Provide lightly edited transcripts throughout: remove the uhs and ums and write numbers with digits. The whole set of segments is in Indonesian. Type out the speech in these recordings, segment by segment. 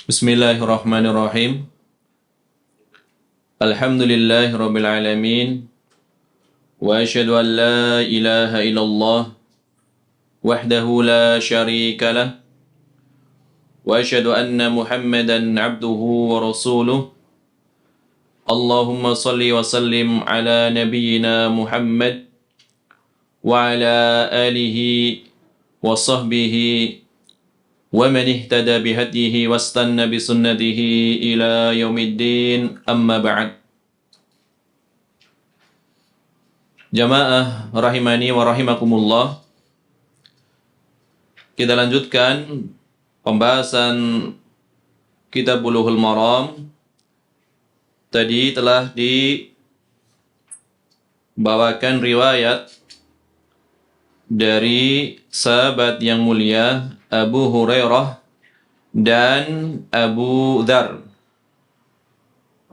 Bismillahirrahmanirrahim. Alhamdulillahirabbil alamin. Wa asyhadu an la ilaha illallah wahdahu la syarika lah. Wa asyhadu anna Muhammadan abduhu wa rasuluh. Allahumma salli wa sallim ala nabiyyina Muhammad wa ala alihi wa sahbihi wa man ihtada bihadihi wastanna bisunnatihi ila yaumiddin, amma ba'd. Jamaah rahimani wa rahimakumullah. Kita lanjutkan pembahasan Kitab Bulughul Maram. Tadi telah dibawakan riwayat dari sahabat yang mulia Abu Hurairah dan Abu Dzar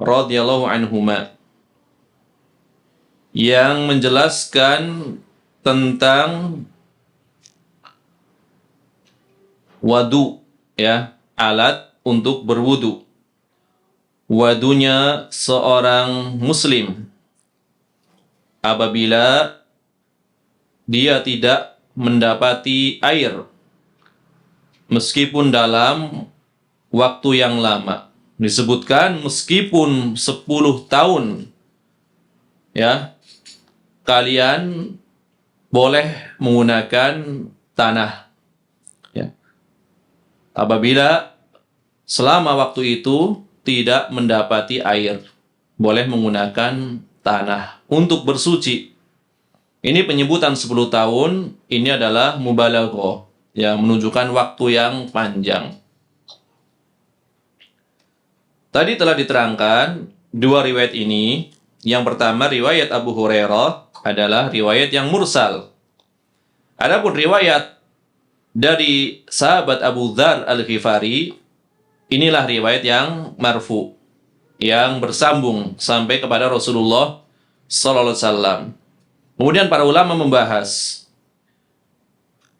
radhiyallahu anhuma yang menjelaskan tentang wadu, ya, alat untuk berwudu. Wadunya seorang muslim apabila dia tidak mendapati air meskipun dalam waktu yang lama. Disebutkan meskipun 10 tahun, ya, kalian boleh menggunakan tanah, ya. Apabila selama waktu itu tidak mendapati air, boleh menggunakan tanah untuk bersuci. Ini penyebutan 10 tahun, ini adalah mubalaghah, yang menunjukkan waktu yang panjang. Tadi telah diterangkan dua riwayat ini. Yang pertama, riwayat Abu Hurairah adalah riwayat yang mursal. Adapun riwayat dari sahabat Abu Dzar Al-Ghifari, inilah riwayat yang marfu, yang bersambung sampai kepada Rasulullah sallallahu alaihi wasallam. Kemudian para ulama membahas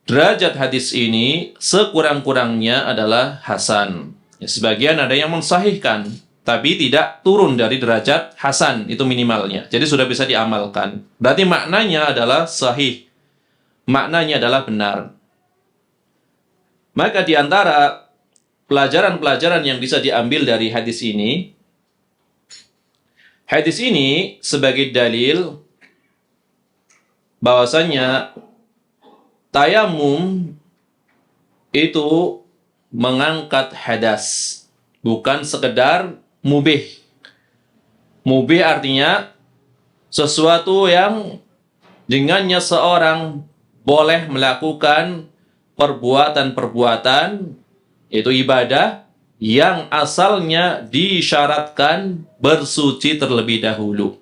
derajat hadis ini sekurang-kurangnya adalah hasan. Ya, sebagian ada yang mensahihkan, tapi tidak turun dari derajat hasan, itu minimalnya. Jadi sudah bisa diamalkan. Berarti maknanya adalah sahih. Maknanya adalah benar. Maka di antara pelajaran-pelajaran yang bisa diambil dari hadis ini sebagai dalil bahwasanya tayamum itu mengangkat hadas, bukan sekedar mubih. Mubih artinya sesuatu yang dengannya seorang boleh melakukan perbuatan-perbuatan, itu ibadah yang asalnya disyaratkan bersuci terlebih dahulu.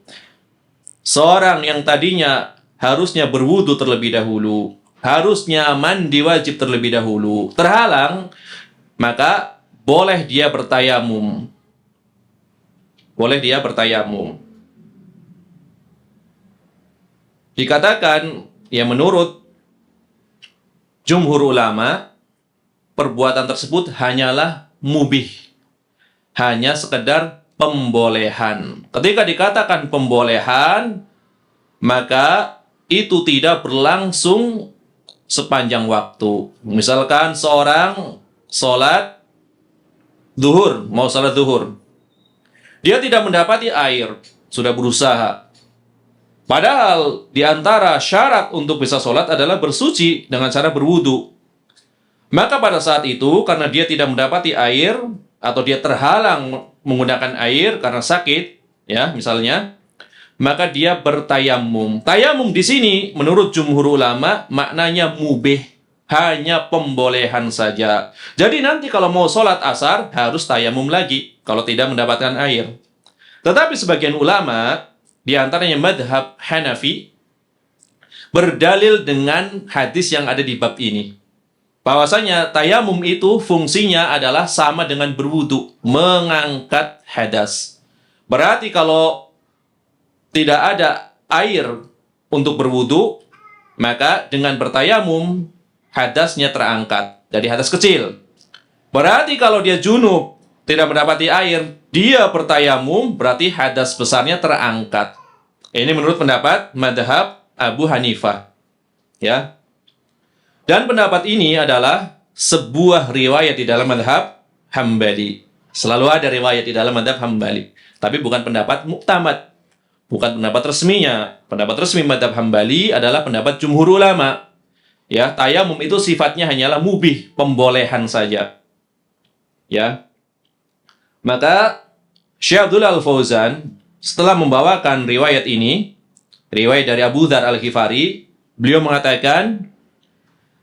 Seorang yang tadinya harusnya berwudu terlebih dahulu, harusnya mandi wajib terlebih dahulu, terhalang, maka boleh dia bertayamum. Boleh dia bertayamum. Dikatakan, ya, menurut jumhur ulama, perbuatan tersebut hanyalah mubih, hanya sekedar pembolehan. Ketika dikatakan pembolehan, maka itu tidak berlangsung sepanjang waktu. Misalkan seorang sholat zuhur, mau sholat zuhur, dia tidak mendapati air, sudah berusaha. Padahal di antara syarat untuk bisa sholat adalah bersuci dengan cara berwudu. Maka pada saat itu, karena dia tidak mendapati air, atau dia terhalang menggunakan air karena sakit, ya, misalnya, maka dia bertayamum. Tayamum di sini, menurut jumhur ulama, maknanya mubih, hanya pembolehan saja. Jadi nanti kalau mau sholat asar, harus tayamum lagi, kalau tidak mendapatkan air. Tetapi sebagian ulama, di antaranya madhab Hanafi, berdalil dengan hadis yang ada di bab ini. Bahwasanya tayamum itu fungsinya adalah sama dengan berwudu, mengangkat hadas. Berarti kalau tidak ada air untuk berwudu, maka dengan bertayamum hadasnya terangkat dari hadas kecil. Berarti kalau dia junub tidak mendapati air, dia bertayamum, berarti hadas besarnya terangkat. Ini menurut pendapat madhab Abu Hanifah. Ya. Dan pendapat ini adalah sebuah riwayat di dalam madhab Hambali. Selalu ada riwayat di dalam madhab Hambali. Tapi bukan pendapat muktamad. Bukan pendapat resminya. Pendapat resmi madhab Hambali adalah pendapat jumhur ulama. Ya, tayamum itu sifatnya hanyalah mubih, pembolehan saja. Ya. Maka Syekh Abdul Al-Fauzan setelah membawakan riwayat ini, riwayat dari Abu Dzar Al-Ghifari, beliau mengatakan,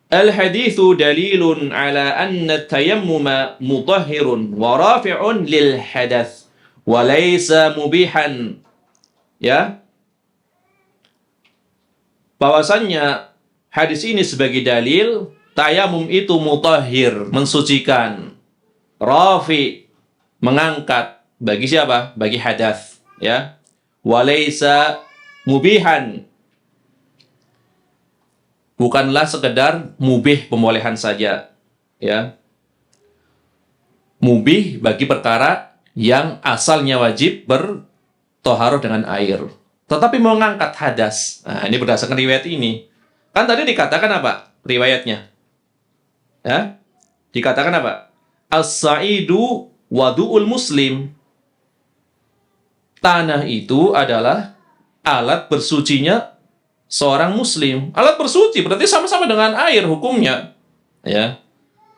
Al-hadithu dalilun ala anna tayammuma mutahhirun wa rafi'un lil hadath wa laysa mubihan. Ya. Bahwasannya hadis ini sebagai dalil tayamum itu mutahhir, mensucikan. Rafi, mengangkat. Bagi siapa? Bagi hadath. Ya. Wa laysa mubihan. Bukanlah sekedar mubih pembolehan saja, ya. Mubih bagi perkara yang asalnya wajib bertoharoh dengan air, tetapi mengangkat hadas. Nah, ini berdasarkan riwayat ini. Kan tadi dikatakan apa riwayatnya? Ya, dikatakan apa? As-sa'idu wadu'ul muslim. Tanah itu adalah alat bersucinya seorang muslim. Alat bersuci berarti sama-sama dengan air hukumnya. Ya.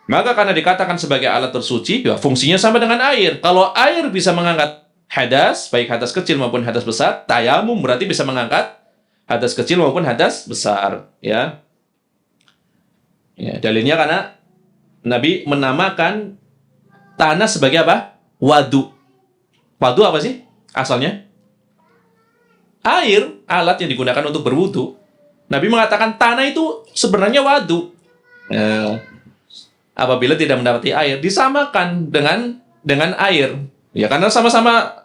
Maka karena dikatakan sebagai alat bersuci, ya fungsinya sama dengan air. Kalau air bisa mengangkat hadas, baik hadas kecil maupun hadas besar, tayamum berarti bisa mengangkat hadas kecil maupun hadas besar, ya. Ya, dalilnya karena Nabi menamakan tanah sebagai apa? Wadu. Wadu apa sih asalnya? Air, alat yang digunakan untuk berwudu. Nabi mengatakan tanah itu sebenarnya wadu. Apabila tidak mendapati air, disamakan dengan air. Ya, karena sama-sama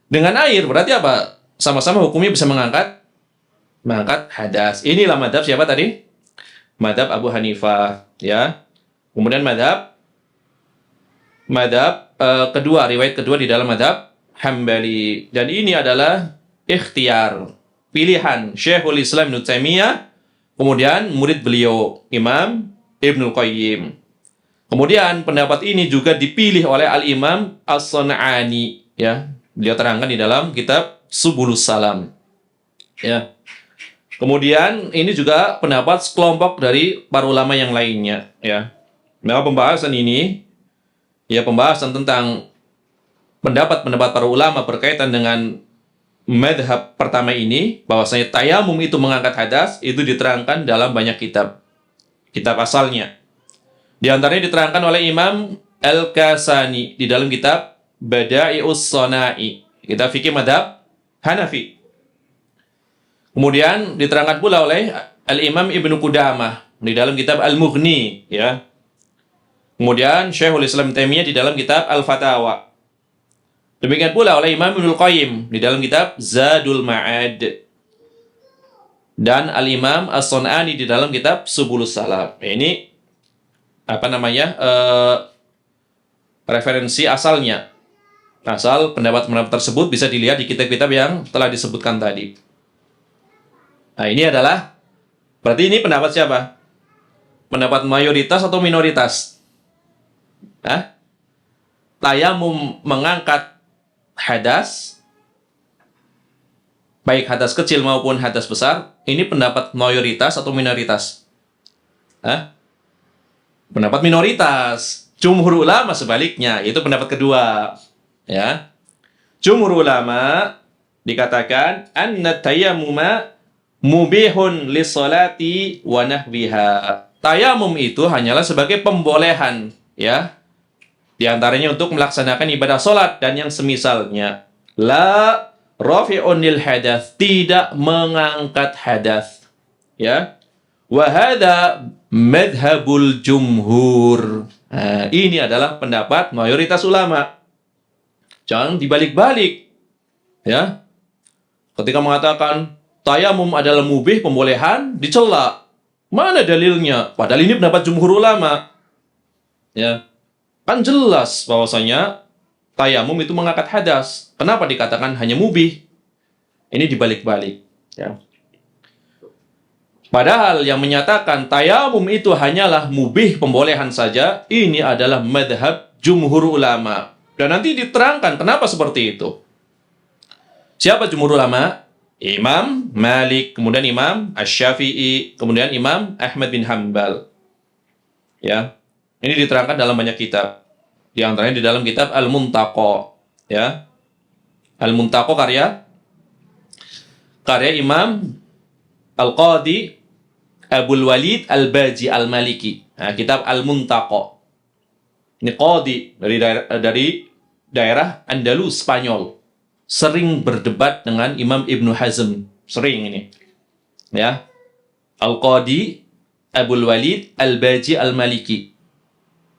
dengan air, berarti apa? Sama-sama hukumnya bisa mengangkat hadas. Inilah madhab siapa tadi? Madhab Abu Hanifah, ya. Kemudian madhab kedua, riwayat kedua di dalam madhab Hambali. Dan ini adalah ikhtiar, pilihan Syekhul Islam Ibnu Taimiyah, kemudian murid beliau Imam Ibnul Qayyim. Kemudian pendapat ini juga dipilih oleh Al-Imam As-San'ani, ya. Beliau terangkan di dalam kitab Subulus Salam. Ya. Kemudian ini juga pendapat sekelompok dari para ulama yang lainnya, ya. Maka pembahasan ini, ya, pembahasan tentang pendapat-pendapat para ulama berkaitan dengan madhab pertama ini, bahwasanya tayamum itu mengangkat hadas, itu diterangkan dalam banyak kitab asalnya. Di antaranya diterangkan oleh Imam Al-Kasani di dalam kitab Bada'i'us Shana'i, kitab fikih madhab Hanafi. Kemudian diterangkan pula oleh Al-Imam Ibnu Qudamah di dalam kitab Al-Mughni, ya. Kemudian Syekhul Islam Taimiyah di dalam kitab Al-Fatawa. Demikian pula oleh Imam Ibnul Qayyim di dalam kitab Zadul Ma'ad. Dan Al-Imam As-San'ani di dalam kitab Subulus Salam. Ini referensi asalnya. Asal pendapat-pendapat tersebut bisa dilihat di kitab-kitab yang telah disebutkan tadi. Nah, ini adalah, berarti ini pendapat siapa? Pendapat mayoritas atau minoritas? Tayamum mengangkat hadas, baik hadas kecil maupun hadas besar, ini pendapat mayoritas atau minoritas? Pendapat minoritas. Jumhur ulama sebaliknya, itu pendapat kedua, ya. Jumhur ulama dikatakan anna tayammuma mubihun lis-salati wa nahwiha. Tayamum itu hanyalah sebagai pembolehan, ya. Di antaranya untuk melaksanakan ibadah salat dan yang semisalnya. La rafi'un lil hadath, tidak mengangkat hadas, ya. Wa hadza madhhabul jumhur. Nah, ini adalah pendapat mayoritas ulama. Jangan dibalik-balik, ya. Ketika mengatakan tayamum adalah mubih, pembolehan, dicela. Mana dalilnya? Padahal ini pendapat jumhur ulama. Ya. Kan jelas bahwasanya tayamum itu mengangkat hadas. Kenapa dikatakan hanya mubih? Ini dibalik-balik. Ya. Padahal yang menyatakan tayamum itu hanyalah mubih pembolehan saja, ini adalah madhab jumhur ulama. Dan nanti diterangkan kenapa seperti itu. Siapa jumhur ulama? Imam Malik, kemudian Imam Asy-Syafi'i, kemudian Imam Ahmad bin Hanbal. Ya. Ini diterangkan dalam banyak kitab. Di antaranya di dalam kitab Al-Muntaqo. Ya. Al-Muntaqo karya Imam Al-Qadi Abul Walid Al-Baji Al-Maliki. Nah, kitab Al-Muntaqo. Ini qadi dari daerah Andalus, Spanyol. Sering berdebat dengan Imam Ibnu Hazm. Sering ini. Ya. Al-Qadi Abul Walid Al-Baji Al-Maliki.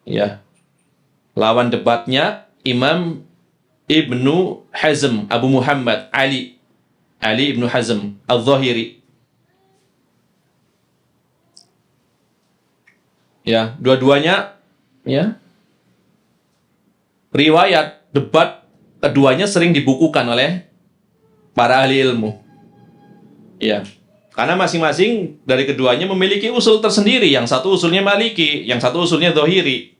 Ya. Lawan debatnya Imam Ibnu Hazm, Abu Muhammad Ali Ibnu Hazm Al-Zahiri. Ya, dua-duanya ya. Riwayat debat keduanya sering dibukukan oleh para ahli ilmu. Ya. Karena masing-masing dari keduanya memiliki usul tersendiri. Yang satu usulnya Maliki, yang satu usulnya Zahiri.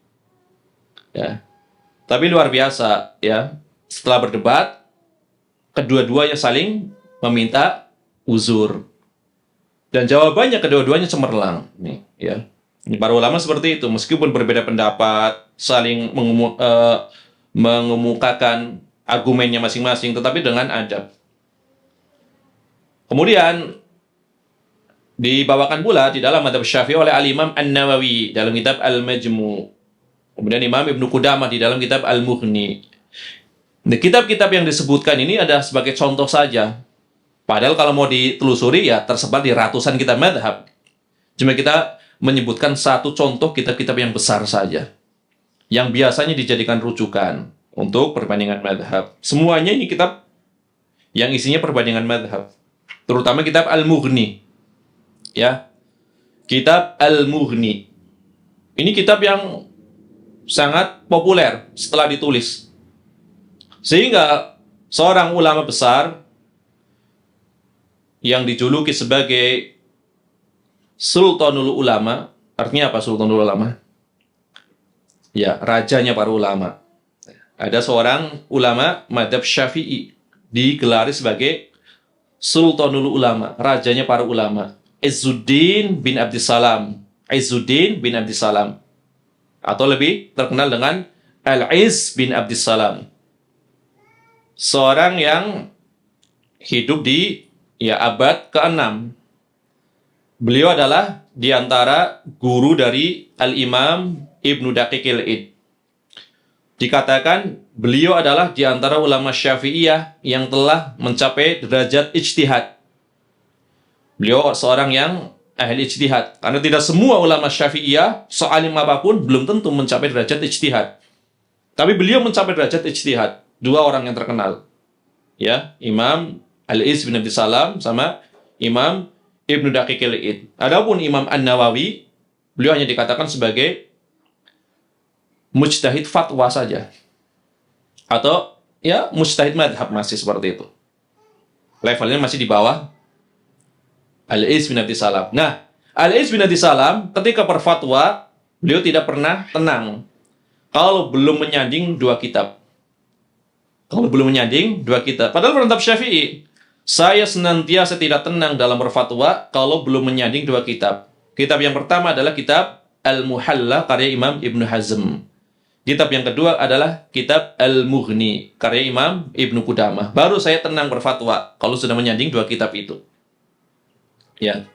Ya. Tapi luar biasa, ya. Setelah berdebat, kedua-duanya saling meminta uzur. Dan jawabannya kedua-duanya cemerlang. Nih, ya. Ini para ulama seperti itu, meskipun berbeda pendapat, saling mengemukakan argumennya masing-masing, tetapi dengan adab. Kemudian dibawakan pula di dalam madhab Syafi'i oleh Al-Imam An-Nawawi dalam kitab Al-Majmu'. Kemudian Imam Ibnu Qudamah di dalam kitab Al-Mughni. Nah, kitab-kitab yang disebutkan ini ada sebagai contoh saja. Padahal kalau mau ditelusuri ya tersebar di ratusan kitab madhab. Cuma kita menyebutkan satu contoh kitab-kitab yang besar saja. Yang biasanya dijadikan rujukan untuk perbandingan madhab. Semuanya ini kitab yang isinya perbandingan madhab. Terutama kitab Al-Mughni. Ya, kitab Al-Mughni. Ini kitab yang sangat populer setelah ditulis. Sehingga seorang ulama besar yang dijuluki sebagai Sultanul Ulama, artinya apa Sultanul Ulama? Ya, rajanya para ulama. Ada seorang ulama madhab Syafi'i digelari sebagai Sultanul Ulama, rajanya para ulama. Izzuddin bin Abdissalam. Izzuddin bin Abdissalam. Atau lebih terkenal dengan Al-Izz bin Abdissalam. Seorang yang hidup di abad ke-6. Beliau adalah di antara guru dari Al-Imam Ibnu Daqiqil Id. Dikatakan beliau adalah di antara ulama Syafi'iyah yang telah mencapai derajat ijtihad. Beliau seorang yang ahli ijtihad. Karena tidak semua ulama Syafi'iyah, sealim apapun, belum tentu mencapai derajat ijtihad. Tapi beliau mencapai derajat ijtihad. Dua orang yang terkenal. Ya, Imam Al-Izz bin Abdissalam sama Imam Ibnu Daqiqil Id. Adapun Imam An-Nawawi, beliau hanya dikatakan sebagai mujtahid fatwa saja. Atau ya mujtahid madhab, masih seperti itu. Levelnya masih di bawah Al-Izz bin Abdissalam. Nah, Al-Izz bin Abdissalam ketika berfatwa, beliau tidak pernah tenang kalau belum menyanding dua kitab. Padahal mazhab Syafi'i, saya senantiasa tidak tenang dalam berfatwa kalau belum menyanding dua kitab. Kitab yang pertama adalah kitab Al-Muhalla karya Imam Ibnu Hazm. Kitab yang kedua adalah kitab Al-Mughni karya Imam Ibnu Qudamah. Baru saya tenang berfatwa kalau sudah menyanding dua kitab itu. Ya.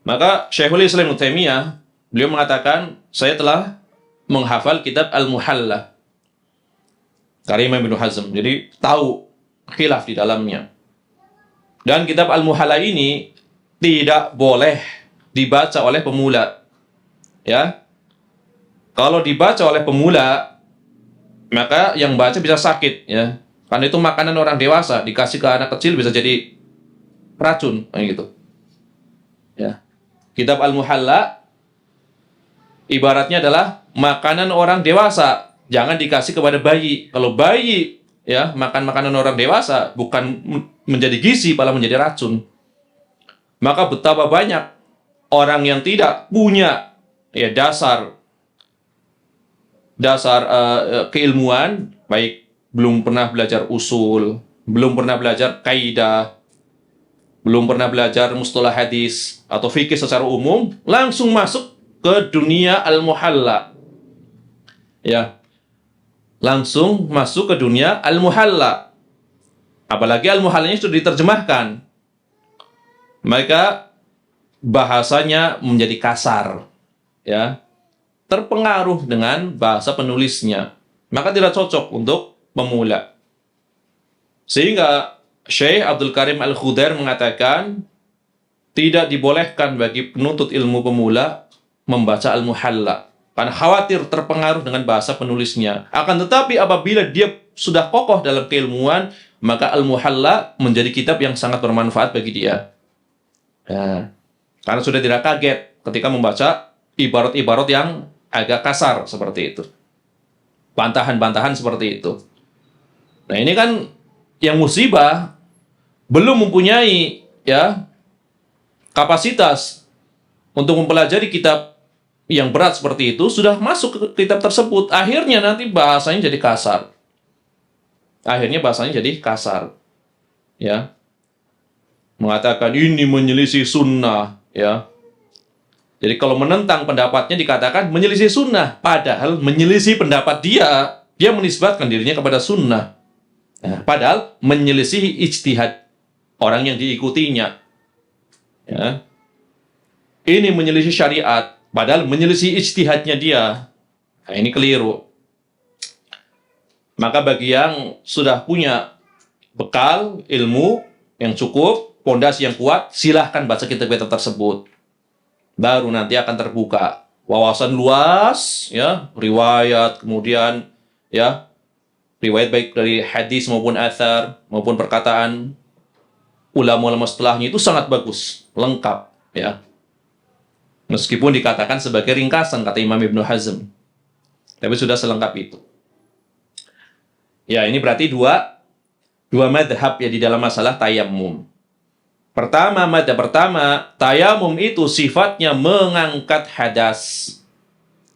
Maka Syekhul Islam Ibnu Taimiyah, beliau mengatakan, saya telah menghafal kitab Al-Muhalla karya Imam Ibnu Hazm. Jadi tahu khilaf di dalamnya. Dan kitab Al-Muhalla ini tidak boleh dibaca oleh pemula. Ya. Kalau dibaca oleh pemula, maka yang baca bisa sakit, ya. Karena itu makanan orang dewasa, dikasih ke anak kecil bisa jadi racun, kayak gitu. Ya. Kitab Al-Muhalla ibaratnya adalah makanan orang dewasa. Jangan dikasih kepada bayi. Kalau bayi ya makan makanan orang dewasa, bukan menjadi gizi, malah menjadi racun. Maka betapa banyak orang yang tidak punya ya dasar keilmuan, baik belum pernah belajar usul, belum pernah belajar kaidah, belum pernah belajar mustalah hadis atau fikih secara umum, langsung masuk ke dunia al-muhalla. Ya, langsung masuk ke dunia al-muhalla. Apalagi al-muhallanya sudah diterjemahkan. Maka bahasanya menjadi kasar. Ya, terpengaruh dengan bahasa penulisnya. Maka tidak cocok untuk pemula. Sehingga Syekh Abdul Karim Al-Khudair mengatakan tidak dibolehkan bagi penuntut ilmu pemula membaca al-muhalla. Karena khawatir terpengaruh dengan bahasa penulisnya. Akan tetapi apabila dia sudah kokoh dalam keilmuan, maka Al-Muhalla menjadi kitab yang sangat bermanfaat bagi dia. Ya. Karena sudah tidak kaget ketika membaca ibarat-ibarat yang agak kasar seperti itu. Bantahan-bantahan seperti itu. Nah ini kan yang musibah belum mempunyai ya kapasitas untuk mempelajari kitab yang berat seperti itu, sudah masuk ke kitab tersebut, akhirnya nanti bahasanya jadi kasar. Ya. Mengatakan ini menyelisih sunnah, ya. Jadi kalau menentang pendapatnya dikatakan menyelisih sunnah, padahal menyelisih pendapat dia menisbatkan dirinya kepada sunnah. Nah, padahal menyelisih ijtihad orang yang diikutinya. Ya. Ini menyelisih syariat, padahal menyelisih ijtihadnya dia. Nah, ini keliru. Maka bagi yang sudah punya bekal ilmu yang cukup, pondasi yang kuat, silahkan baca kitab-kitab tersebut. Baru nanti akan terbuka wawasan luas, ya, riwayat, kemudian ya, riwayat baik dari hadis maupun athar maupun perkataan ulama-ulama setelahnya itu sangat bagus, lengkap, ya. Meskipun dikatakan sebagai ringkasan, kata Imam Ibnu Hazm. Tapi sudah selengkap itu. Ya, ini berarti dua madhab ya di dalam masalah tayammum. Madhab pertama, tayammum itu sifatnya mengangkat hadas.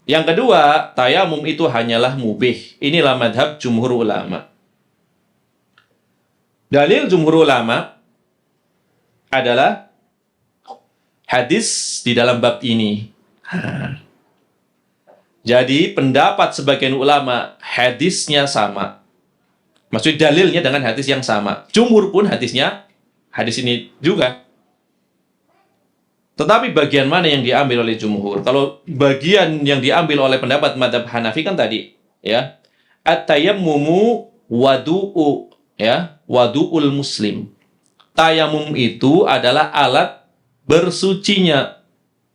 Yang kedua, tayammum itu hanyalah mubih. Inilah madhab jumhur ulama. Dalil jumhur ulama adalah hadis di dalam bab ini. Jadi pendapat sebagian ulama hadisnya sama. Maksudnya dalilnya dengan hadis yang sama. Jumhur pun hadisnya hadis ini juga. Tetapi bagian mana yang diambil oleh jumhur? Kalau bagian yang diambil oleh pendapat madhab Hanafi kan tadi, ya, at-tayammumu wadu'u, ya, wadu'ul muslim. Tayamum itu adalah alat bersucinya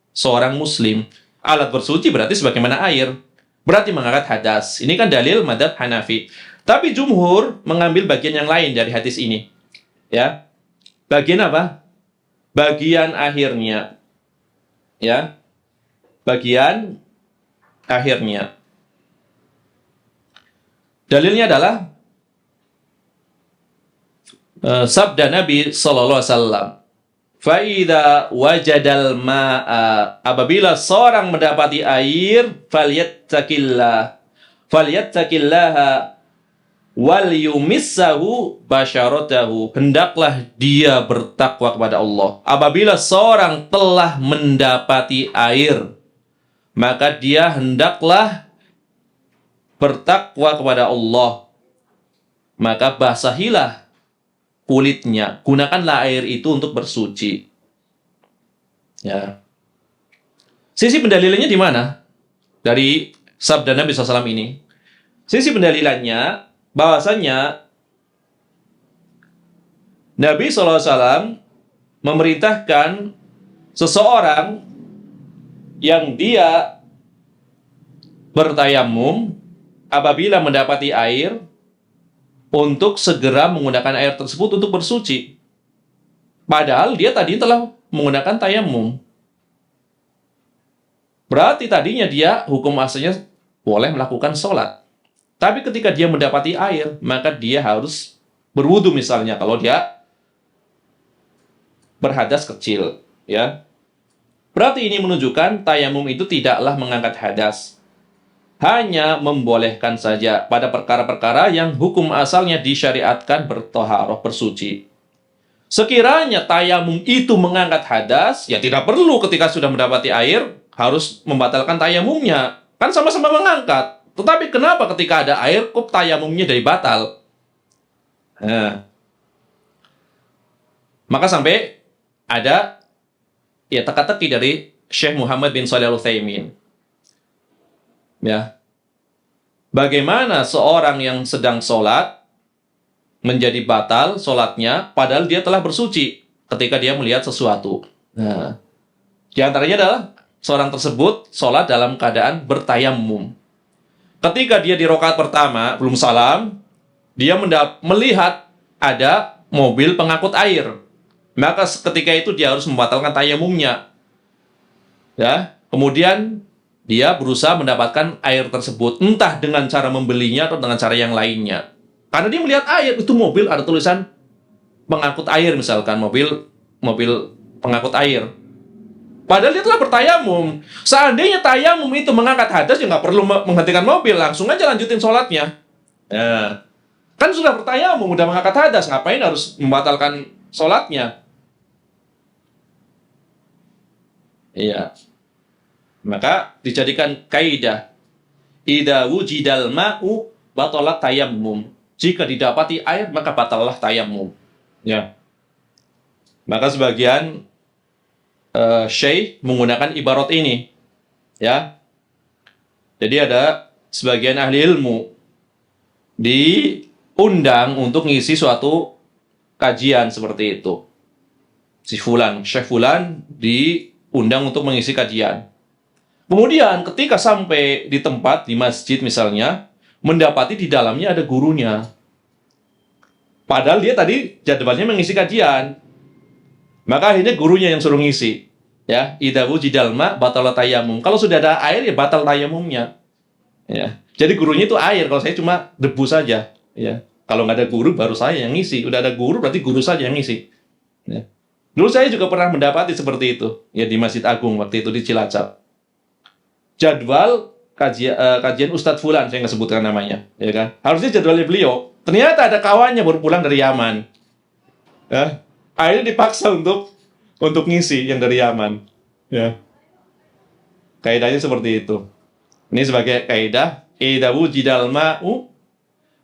seorang muslim. Alat bersuci berarti sebagaimana air. Berarti mengangkat hadas. Ini kan dalil madhab Hanafi. Tapi jumhur mengambil bagian yang lain dari hadis ini. Ya. Bagian apa? Bagian akhirnya. Ya. Bagian akhirnya. Dalilnya adalah sabda Nabi sallallahu alaihi wasallam, "Faida wajadal ma'a," apabila seorang mendapati air, falyattaqillaha wal yumissahu basyaratahu, hendaklah dia bertakwa kepada Allah. Apabila seorang telah mendapati air, maka dia hendaklah bertakwa kepada Allah. Maka basahilah kulitnya, gunakanlah air itu untuk bersuci. Ya. Sisi pendalilannya di mana? Dari sabda Nabi SAW ini. Sisi pendalilannya bahwasanya Nabi SAW memerintahkan seseorang yang dia bertayamum apabila mendapati air untuk segera menggunakan air tersebut untuk bersuci. Padahal dia tadi telah menggunakan tayamum. Berarti tadinya dia hukum asalnya boleh melakukan sholat. Tapi ketika dia mendapati air, maka dia harus berwudu misalnya kalau dia berhadas kecil, ya. Berarti ini menunjukkan tayamum itu tidaklah mengangkat hadas. Hanya membolehkan saja pada perkara-perkara yang hukum asalnya disyariatkan bertoharoh, bersuci. Sekiranya tayamum itu mengangkat hadas, ya tidak perlu ketika sudah mendapati air, harus membatalkan tayamumnya. Kan sama-sama mengangkat. Tetapi kenapa ketika ada air, kok tayamumnya jadi batal? Nah, maka sampai ada ya teka-teki dari Syekh Muhammad bin Shalih Al-Utsaimin. Ya. Bagaimana seorang yang sedang sholat menjadi batal sholatnya padahal dia telah bersuci ketika dia melihat sesuatu. Nah, di antaranya adalah seorang tersebut sholat dalam keadaan bertayamum. Ketika dia di rakaat pertama belum salam, dia melihat ada mobil pengangkut air. Maka ketika itu dia harus membatalkan tayamumnya. Ya, kemudian dia berusaha mendapatkan air tersebut, entah dengan cara membelinya atau dengan cara yang lainnya. Karena dia melihat air, itu mobil ada tulisan pengangkut air misalkan, mobil pengangkut air. Padahal dia telah bertayamum. Seandainya tayamum itu mengangkat hadas, ya nggak perlu menghentikan mobil, langsung aja lanjutin sholatnya. Ya. Kan sudah bertayamum, udah mengangkat hadas, ngapain harus membatalkan sholatnya? Iya. Maka dijadikan kaidah, idza wujidal ma'u batalat tayammum. Jika didapati air maka batallah tayammum. Ya. Maka sebagian syekh menggunakan ibarat ini. Ya. Jadi ada sebagian ahli ilmu diundang untuk ngisi suatu kajian seperti itu. Si fulan, Syekh fulan diundang untuk mengisi kajian. Kemudian ketika sampai di tempat, di masjid misalnya, mendapati di dalamnya ada gurunya. Padahal dia tadi jadwalnya mengisi kajian. Maka akhirnya gurunya yang suruh ngisi. Ya, idza wujidal ma batala tayammum. Kalau sudah ada air ya batal tayamumnya. Ya. Jadi gurunya itu air, kalau saya cuma debu saja, ya. Kalau nggak ada guru baru saya yang ngisi. Udah ada guru berarti guru saja yang ngisi. Ya. Dulu saya juga pernah mendapati seperti itu, ya di Masjid Agung waktu itu di Cilacap. Jadwal kajian Ustadz Fulan, saya nggak sebutkan namanya, ya kan? Harusnya jadwalnya beliau. Ternyata ada kawannya baru pulang dari Yaman. Ya. Akhirnya dipaksa untuk ngisi yang dari Yaman. Ya. Kaidahnya seperti itu. Ini sebagai kaidah, idza wujidal ma'u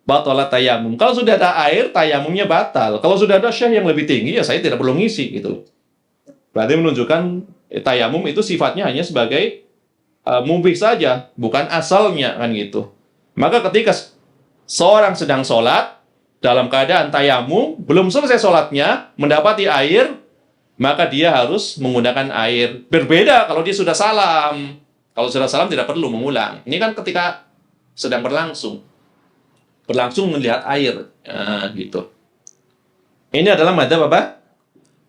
batalat tayammum. Kalau sudah ada air, tayamumnya batal. Kalau sudah ada syekh yang lebih tinggi, ya saya tidak perlu ngisi gitu. Berarti menunjukkan tayamum itu sifatnya hanya sebagai mubih saja, bukan asalnya kan gitu. Maka ketika seorang sedang sholat dalam keadaan tayamum, belum selesai sholatnya, mendapati air, maka dia harus menggunakan air. Berbeda kalau dia sudah salam. Kalau sudah salam tidak perlu mengulang. Ini kan ketika sedang berlangsung melihat air, gitu. Ini adalah madhab apa?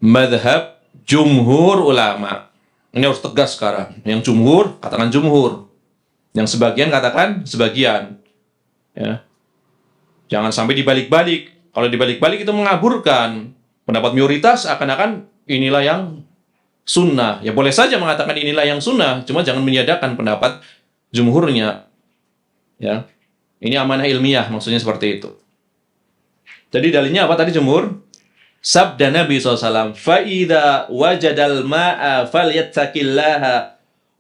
Madhab jumhur ulama. Ini harus tegas sekarang. Yang jumhur, katakan jumhur. Yang sebagian, katakan sebagian. Ya. Jangan sampai dibalik-balik. Kalau dibalik-balik itu mengaburkan. Pendapat mayoritas akan inilah yang sunnah. Ya boleh saja mengatakan inilah yang sunnah. Cuma jangan menyadakan pendapat jumhurnya. Ya. Ini amanah ilmiah, maksudnya seperti itu. Jadi dalilnya apa tadi jumhur? Sabda Nabi SAW, فَإِذَا وَجَدَ الْمَاءَ فَلْيَتَّقِلَّهَ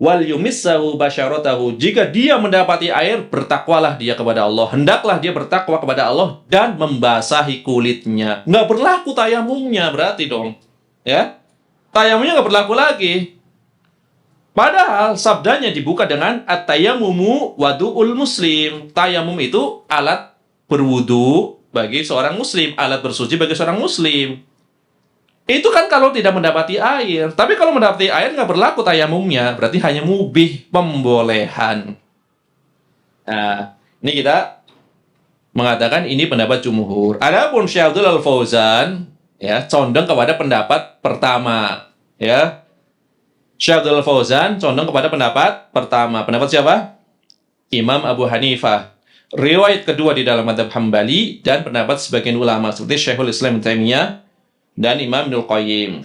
وَلْيُمِسَّهُ بَشَرَتَهُ. Jika dia mendapati air, bertakwalah dia kepada Allah. Hendaklah dia bertakwa kepada Allah dan membasahi kulitnya. Nggak berlaku tayamumnya berarti dong. Ya, tayamumnya nggak berlaku lagi. Padahal sabdanya dibuka dengan at-tayammumu wadu'ul muslim. Tayamum itu alat berwudu bagi seorang muslim, alat bersuci bagi seorang muslim. Itu kan kalau tidak mendapati air. Tapi kalau mendapati air nggak berlaku tayamumnya, berarti hanya mubih, pembolehan. Nah, ini kita mengatakan ini pendapat jumhur. Adapun Syekh Abdul Al-Fauzan ya condong kepada pendapat pertama, ya. Syekh Abdul Fauzan condong kepada pendapat pertama. Pendapat siapa? Imam Abu Hanifah. riwayat kedua di dalam mazhab Hambali, dan pendapat sebagian ulama seperti Syekhul Islam Ibnu Taimiyah dan Imam Ibnul Qayyim,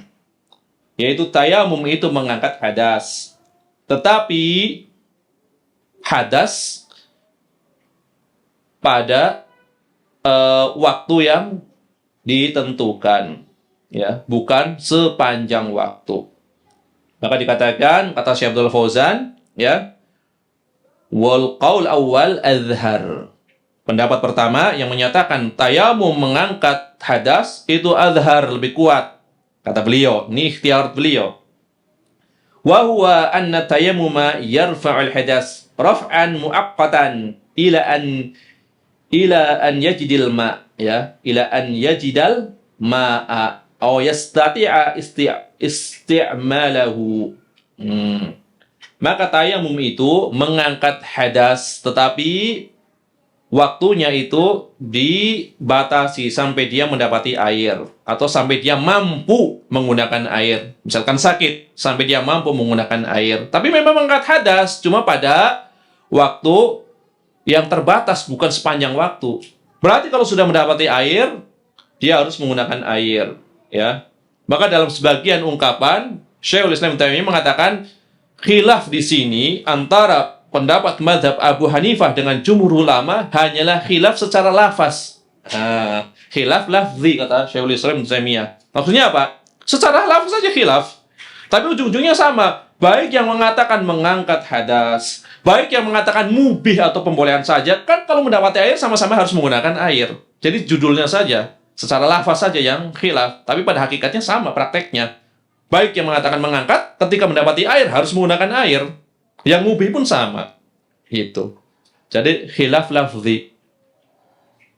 yaitu tayamum itu mengangkat hadas. Tetapi hadas pada waktu yang ditentukan, ya, bukan sepanjang waktu. Maka dikatakan, kata Syekh Abdul Fauzan, ya, wal qaul awal azhar. Pendapat pertama yang menyatakan tayamum mengangkat hadas itu azhar, lebih kuat. Kata beliau, ini ikhtiar beliau. Wa huwa anna tayammuma yarfa'ul hadas raf'an muaqqatan ila an yajidil ma, ya, ila an yajidal ma'a aw yastati'a isti'malahu. Maka tayamum itu mengangkat hadas, tetapi waktunya itu dibatasi sampai dia mendapati air atau sampai dia mampu menggunakan air. Misalkan sakit, sampai dia mampu menggunakan air. Tapi memang mengangkat hadas cuma pada waktu yang terbatas, bukan sepanjang waktu. Berarti kalau sudah mendapati air, dia harus menggunakan air, ya. Maka dalam sebagian ungkapan Syekhul Islam Ibnu Taimiyah mengatakan khilaf di sini antara pendapat mazhab Abu Hanifah dengan jumhur ulama hanyalah khilaf secara lafaz. Khilaf lafzi, kata Syekhul Islam Ibnu Taimiyah. Maksudnya apa? Secara lafaz saja khilaf, tapi ujung-ujungnya sama. Baik yang mengatakan mengangkat hadas, baik yang mengatakan mubih atau pembolehan saja, kan kalau mendapati air sama-sama harus menggunakan air. Jadi judulnya saja, secara lafaz saja yang khilaf, tapi pada hakikatnya sama prakteknya. Baik yang mengatakan mengangkat, ketika mendapati air harus menggunakan air. Yang mubih pun sama. Itu. Jadi khilaf lafzi.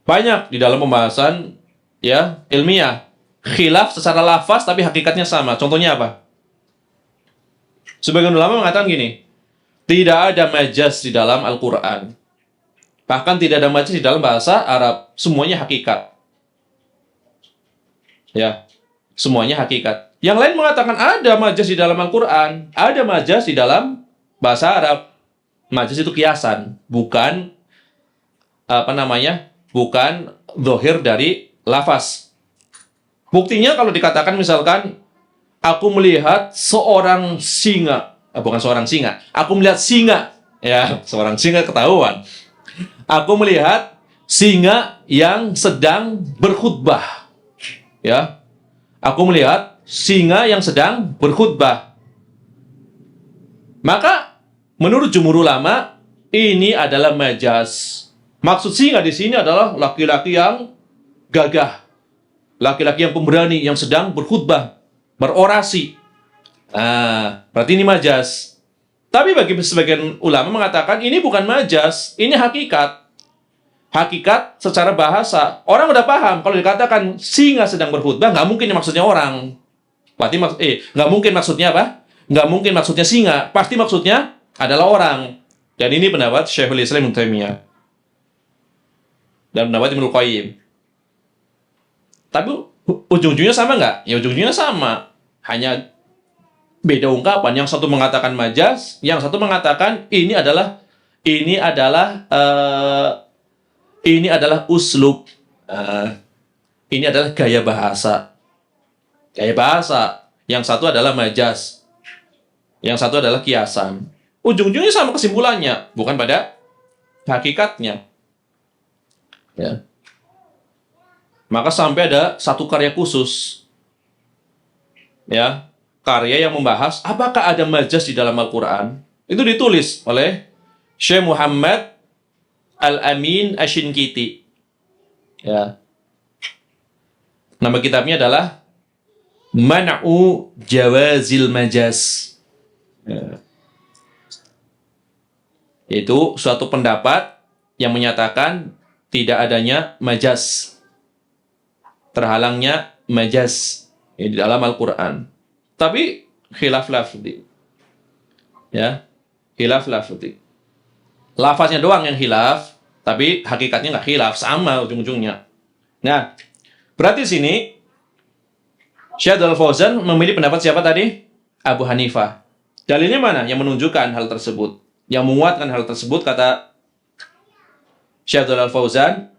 Banyak di dalam pembahasan, ya, ilmiah. Khilaf secara lafaz tapi hakikatnya sama. Contohnya apa? Sebagian ulama mengatakan gini, tidak ada majaz di dalam Al-Quran. Bahkan tidak ada majaz di dalam bahasa Arab. Semuanya hakikat. Ya, semuanya hakikat. Yang lain mengatakan ada majaz di dalam Al-Quran, ada majaz di dalam bahasa Arab. Majaz itu kiasan, bukan bukan zahir dari lafaz. Buktinya kalau dikatakan misalkan aku melihat seorang singa, bukan seorang singa, aku melihat singa, ya, seorang singa ketahuan. Aku melihat singa yang sedang berkhutbah, ya. Aku melihat singa yang sedang berkhutbah. Maka menurut jumhur ulama ini adalah majaz. Maksud singa di sini adalah laki-laki yang gagah, laki-laki yang pemberani yang sedang berkhutbah, berorasi. Berarti ini majaz. Tapi bagi sebagian ulama mengatakan ini bukan majaz, ini hakikat. Hakikat secara bahasa. Orang udah paham kalau dikatakan singa sedang berkhutbah, nggak mungkin maksudnya orang. Berarti nggak mungkin maksudnya apa? Nggak mungkin maksudnya singa. Pasti maksudnya adalah orang. Dan ini pendapat Syekhul Islam Ibnu Taimiyah dan pendapat Ibnul Qayyim. Tapi ujung-ujungnya sama nggak? Ya ujung-ujungnya sama. Hanya beda ungkapan. Yang satu mengatakan majaz, yang satu mengatakan ini adalah uslub. Ini adalah gaya bahasa. Gaya bahasa. Yang satu adalah majaz. Yang satu adalah kiasan. Ujung-ujungnya sama kesimpulannya, bukan pada hakikatnya. Ya. Maka sampai ada satu karya khusus, ya, karya yang membahas apakah ada majaz di dalam Al-Quran. Itu ditulis oleh Syekh Muhammad Al-Amin Ashinkiti. Ya. Nama kitabnya adalah Man'u Jawazil Majaz. Ya. Itu suatu pendapat yang menyatakan tidak adanya majaz, terhalangnya majaz di dalam Al-Quran. Tapi khilaf lafzi. Ya, khilaf lafzi. Lafaznya doang yang khilaf, tapi hakikatnya nggak khilaf, sama ujung-ujungnya. Nah, berarti sini Syekh Abdul Fauzan memilih pendapat siapa tadi? Abu Hanifah. Dalilnya mana yang menunjukkan hal tersebut? Yang menguatkan hal tersebut, kata Syekh Shalal Fauzan,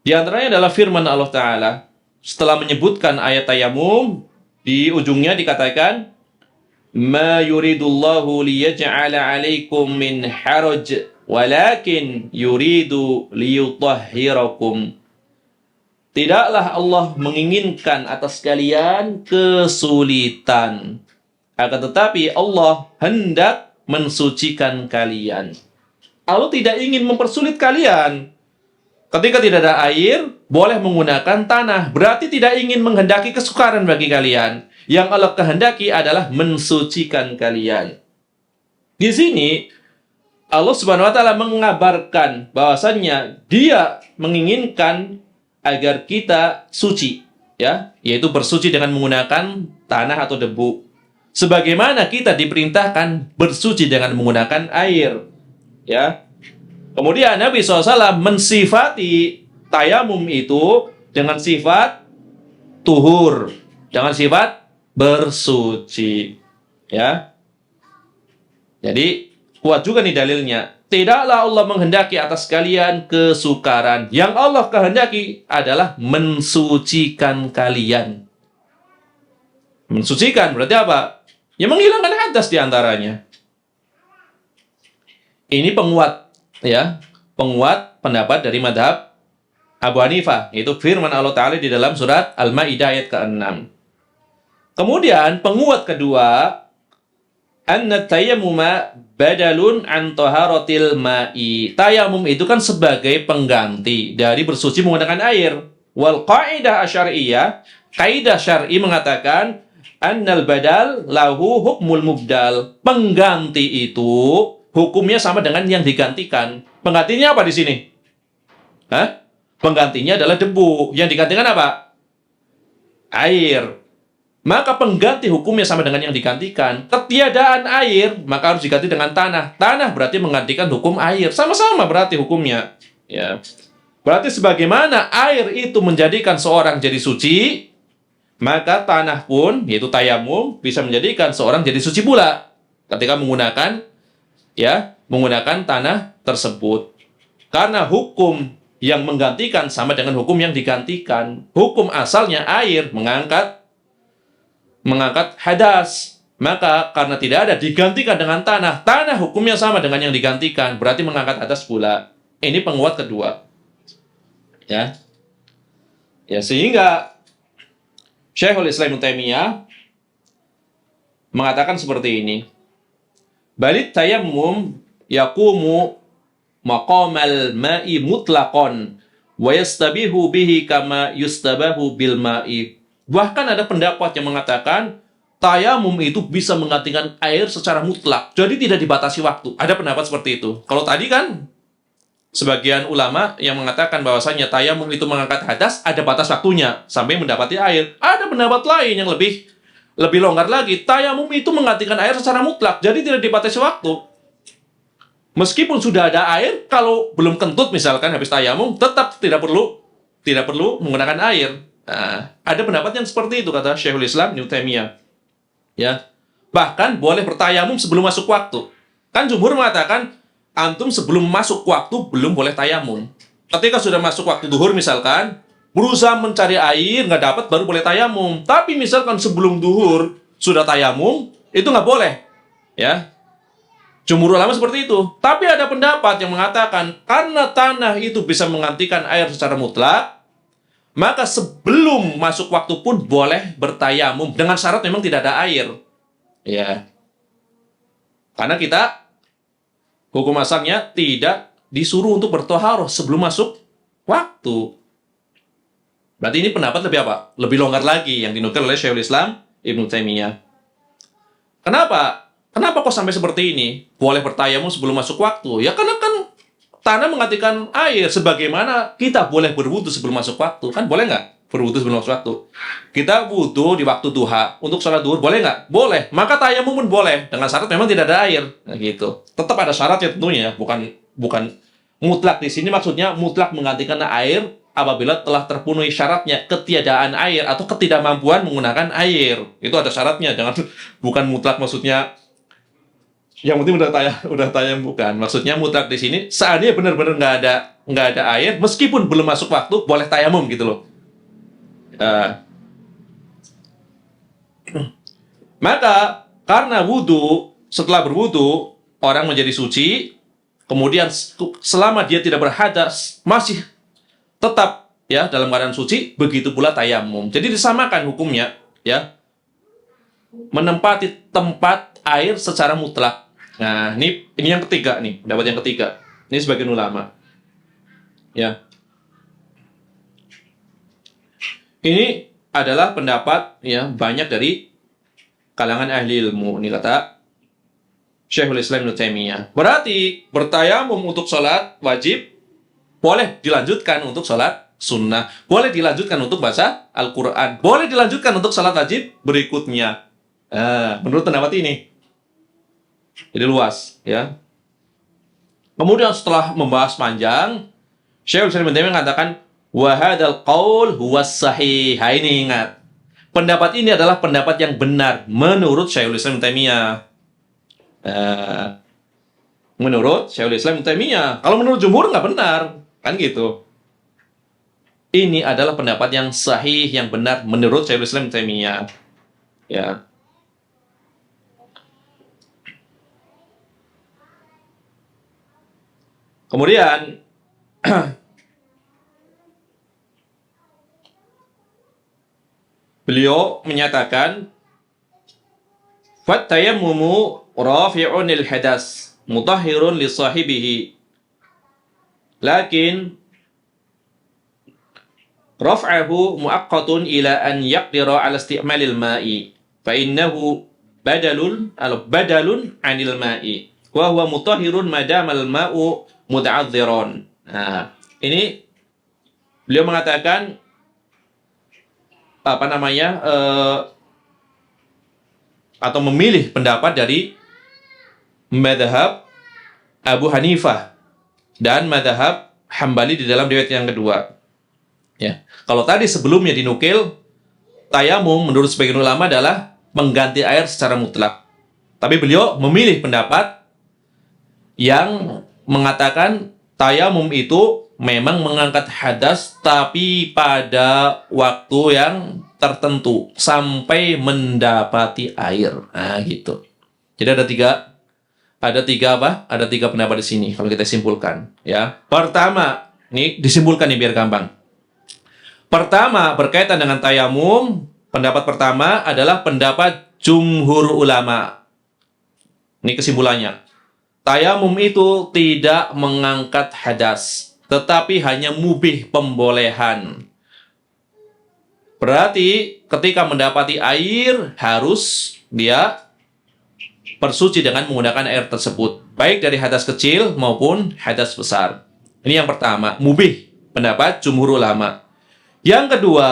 di antaranya adalah firman Allah Ta'ala. Setelah menyebutkan ayat tayamum, di ujungnya dikatakan, Ma yuridullahu liyaj'ala alaikum min haraj, walakin yuridu liyutahhirakum. Tidaklah Allah menginginkan atas kalian kesulitan, akan tetapi Allah hendak mensucikan kalian. Allah tidak ingin mempersulit kalian. Ketika tidak ada air, boleh menggunakan tanah. Berarti tidak ingin menghendaki kesukaran bagi kalian. Yang Allah kehendaki adalah mensucikan kalian. Di sini, Allah Subhanahu wa Ta'ala mengabarkan bahwasannya Dia menginginkan agar kita suci, ya, yaitu bersuci dengan menggunakan tanah atau debu. Sebagaimana kita diperintahkan bersuci dengan menggunakan air, ya. Kemudian Nabi SAW mensifati tayamum itu dengan sifat tuhur, dengan sifat bersuci, ya. Jadi kuat juga nih dalilnya. Tidaklah Allah menghendaki atas kalian kesukaran. Yang Allah kehendaki adalah mensucikan kalian. Mensucikan berarti apa? Ya menghilangkan hadas di antaranya. Ini penguat, ya, penguat pendapat dari madhab Abu Hanifah, yaitu firman Allah Ta'ala di dalam surat Al-Ma'idah ayat ke-6. Kemudian penguat kedua, anna tayammuma badalun an taharatil ma'i. Tayamum itu kan sebagai pengganti dari bersuci menggunakan air. Wal qaidah asyariyah, kaidah syar'i mengatakan annal badal lahu hukmul mubdal. Pengganti itu hukumnya sama dengan yang digantikan. Penggantinya apa di sini? Hah? Penggantinya adalah debu. Yang digantikan apa? Air. Maka pengganti hukumnya sama dengan yang digantikan. Ketiadaan air, maka harus diganti dengan tanah. Tanah berarti menggantikan hukum air. Sama-sama berarti hukumnya. Ya. Berarti sebagaimana air itu menjadikan seorang jadi suci, maka tanah pun, yaitu tayamum, bisa menjadikan seorang jadi suci pula. Ketika menggunakan, ya, menggunakan tanah tersebut. Karena hukum yang menggantikan sama dengan hukum yang digantikan. Hukum asalnya air mengangkat hadas. Maka karena tidak ada digantikan dengan tanah, tanah hukumnya sama dengan yang digantikan, berarti mengangkat hadas pula. Ini penguat kedua. Ya. Ya, sehingga Syekhul Islam Ibnu Taimiyah mengatakan seperti ini. Balit tayammum yaqumu maqamal ma'i mutlaqan wa yastabihu bihi kama yustabahu bil ma'i. Bahkan ada pendapat yang mengatakan tayamum itu bisa menggantikan air secara mutlak. Jadi tidak dibatasi waktu. Ada pendapat seperti itu. Kalau tadi kan sebagian ulama yang mengatakan bahwasanya tayamum itu mengangkat hadas, ada batas waktunya sampai mendapati air. Ada pendapat lain yang lebih longgar lagi. Tayamum itu menggantikan air secara mutlak. Jadi tidak dibatasi waktu. Meskipun sudah ada air, kalau belum kentut misalkan habis tayamum, tetap tidak perlu menggunakan air. Nah, ada pendapat yang seperti itu kata Syekhul Islam Ibnu Taimiyah. Ya. Bahkan boleh bertayamum sebelum masuk waktu. Kan jumhur mengatakan antum sebelum masuk waktu belum boleh tayamum. Ketika sudah masuk waktu duhur misalkan, berusaha mencari air nggak dapat baru boleh tayamum. Tapi misalkan sebelum duhur sudah tayamum, itu nggak boleh. Ya. Jumhur ulama seperti itu. Tapi ada pendapat yang mengatakan karena tanah itu bisa menggantikan air secara mutlak, maka sebelum masuk waktu pun boleh bertayamum dengan syarat memang tidak ada air. Ya. Karena kita hukum asalnya tidak disuruh untuk bertoharoh sebelum masuk waktu. Berarti ini pendapat lebih apa? Lebih longgar lagi yang dinukil oleh Syekhul Islam Ibnu Taimiyah. Kenapa? Kenapa kok sampai seperti ini? Boleh bertayamum sebelum masuk waktu? Ya karena kan tanah menggantikan air. Sebagaimana kita boleh berwudu sebelum masuk waktu. Kan boleh nggak berwudu sebelum masuk waktu? Kita wudu di waktu duha untuk sholat duhur. Boleh nggak? Boleh. Maka tayamum pun boleh. Dengan syarat memang tidak ada air. Nah, gitu. Tetap ada syaratnya tentunya. Bukan mutlak di sini maksudnya mutlak menggantikan air apabila telah terpenuhi syaratnya ketiadaan air atau ketidakmampuan menggunakan air. Itu ada syaratnya. Bukan mutlak maksudnya Yang penting udah tayang bukan. Maksudnya mutlak di sini seandainya benar-benar nggak ada air, meskipun belum masuk waktu boleh tayamum gitu loh. Eh, maka karena wudhu, setelah berwudhu orang menjadi suci, kemudian selama dia tidak berhadas masih tetap ya dalam keadaan suci, begitu pula tayamum. Jadi disamakan hukumnya ya, menempati tempat air secara mutlak. Nah, ini yang ketiga nih, pendapat yang ketiga. Ini sebagian ulama. Ya. Ini adalah pendapat ya banyak dari kalangan ahli ilmu. Ini kata Syekhul Islam Ibnu Taimiyah. Berarti bertayamum untuk sholat wajib boleh dilanjutkan untuk sholat sunnah, boleh dilanjutkan untuk baca Al-Quran, boleh dilanjutkan untuk sholat wajib berikutnya. Menurut pendapat ini. Jadi luas ya. Kemudian setelah membahas panjang, Syekhul Islam Ibnu Taimiyah mengatakan wa hadzal qaul huwas sahih. Ini ingat. Pendapat ini adalah pendapat yang benar menurut Syekhul Islam Ibnu Taimiyah. Menurut Syekhul Islam Ibnu Taimiyah. Kalau menurut jumhur nggak benar, kan gitu. Ini adalah pendapat yang sahih, yang benar menurut Syekhul Islam Ibnu Taimiyah. Ya. Kemudian beliau menyatakan fattayammumu rafi'un lil hadas mutahhirun li sahibihi, lakin raf'ahu muaqqatun ila an yaqdira ala isti'malil ma'i fa innahu badalun 'anil ma'i wa huwa mutahhirun madamal ma'u muta'adziran. Nah, ini beliau mengatakan atau memilih pendapat dari madhab Abu Hanifah dan madhab Hambali di dalam riwayat yang kedua. Ya, kalau tadi sebelumnya dinukil tayamum menurut sebagian ulama adalah mengganti air secara mutlak. Tapi beliau memilih pendapat yang mengatakan tayamum itu memang mengangkat hadas tapi pada waktu yang tertentu sampai mendapati air. Nah, gitu. Jadi ada tiga pendapat di sini kalau kita simpulkan, ya. Pertama, ini disimpulkan nih biar gampang. Pertama, berkaitan dengan tayamum, pendapat pertama adalah pendapat jumhur ulama. Ini kesimpulannya. Tayamum itu tidak mengangkat hadas, tetapi hanya mubih pembolehan. Berarti ketika mendapati air, harus dia bersuci dengan menggunakan air tersebut, baik dari hadas kecil maupun hadas besar. Ini yang pertama, mubih, pendapat jumhur ulama. Yang kedua,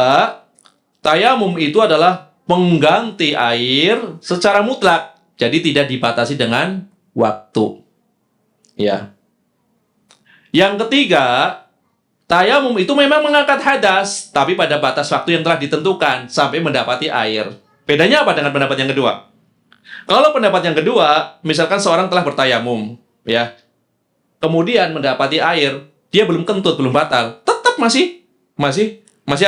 tayamum itu adalah pengganti air secara mutlak, jadi tidak dibatasi dengan waktu. Ya. Yang ketiga, tayamum itu memang mengangkat hadas, tapi pada batas waktu yang telah ditentukan sampai mendapati air. Bedanya apa dengan pendapat yang kedua? Kalau pendapat yang kedua, misalkan seorang telah bertayamum, ya, kemudian mendapati air, dia belum kentut, belum batal, tetap masih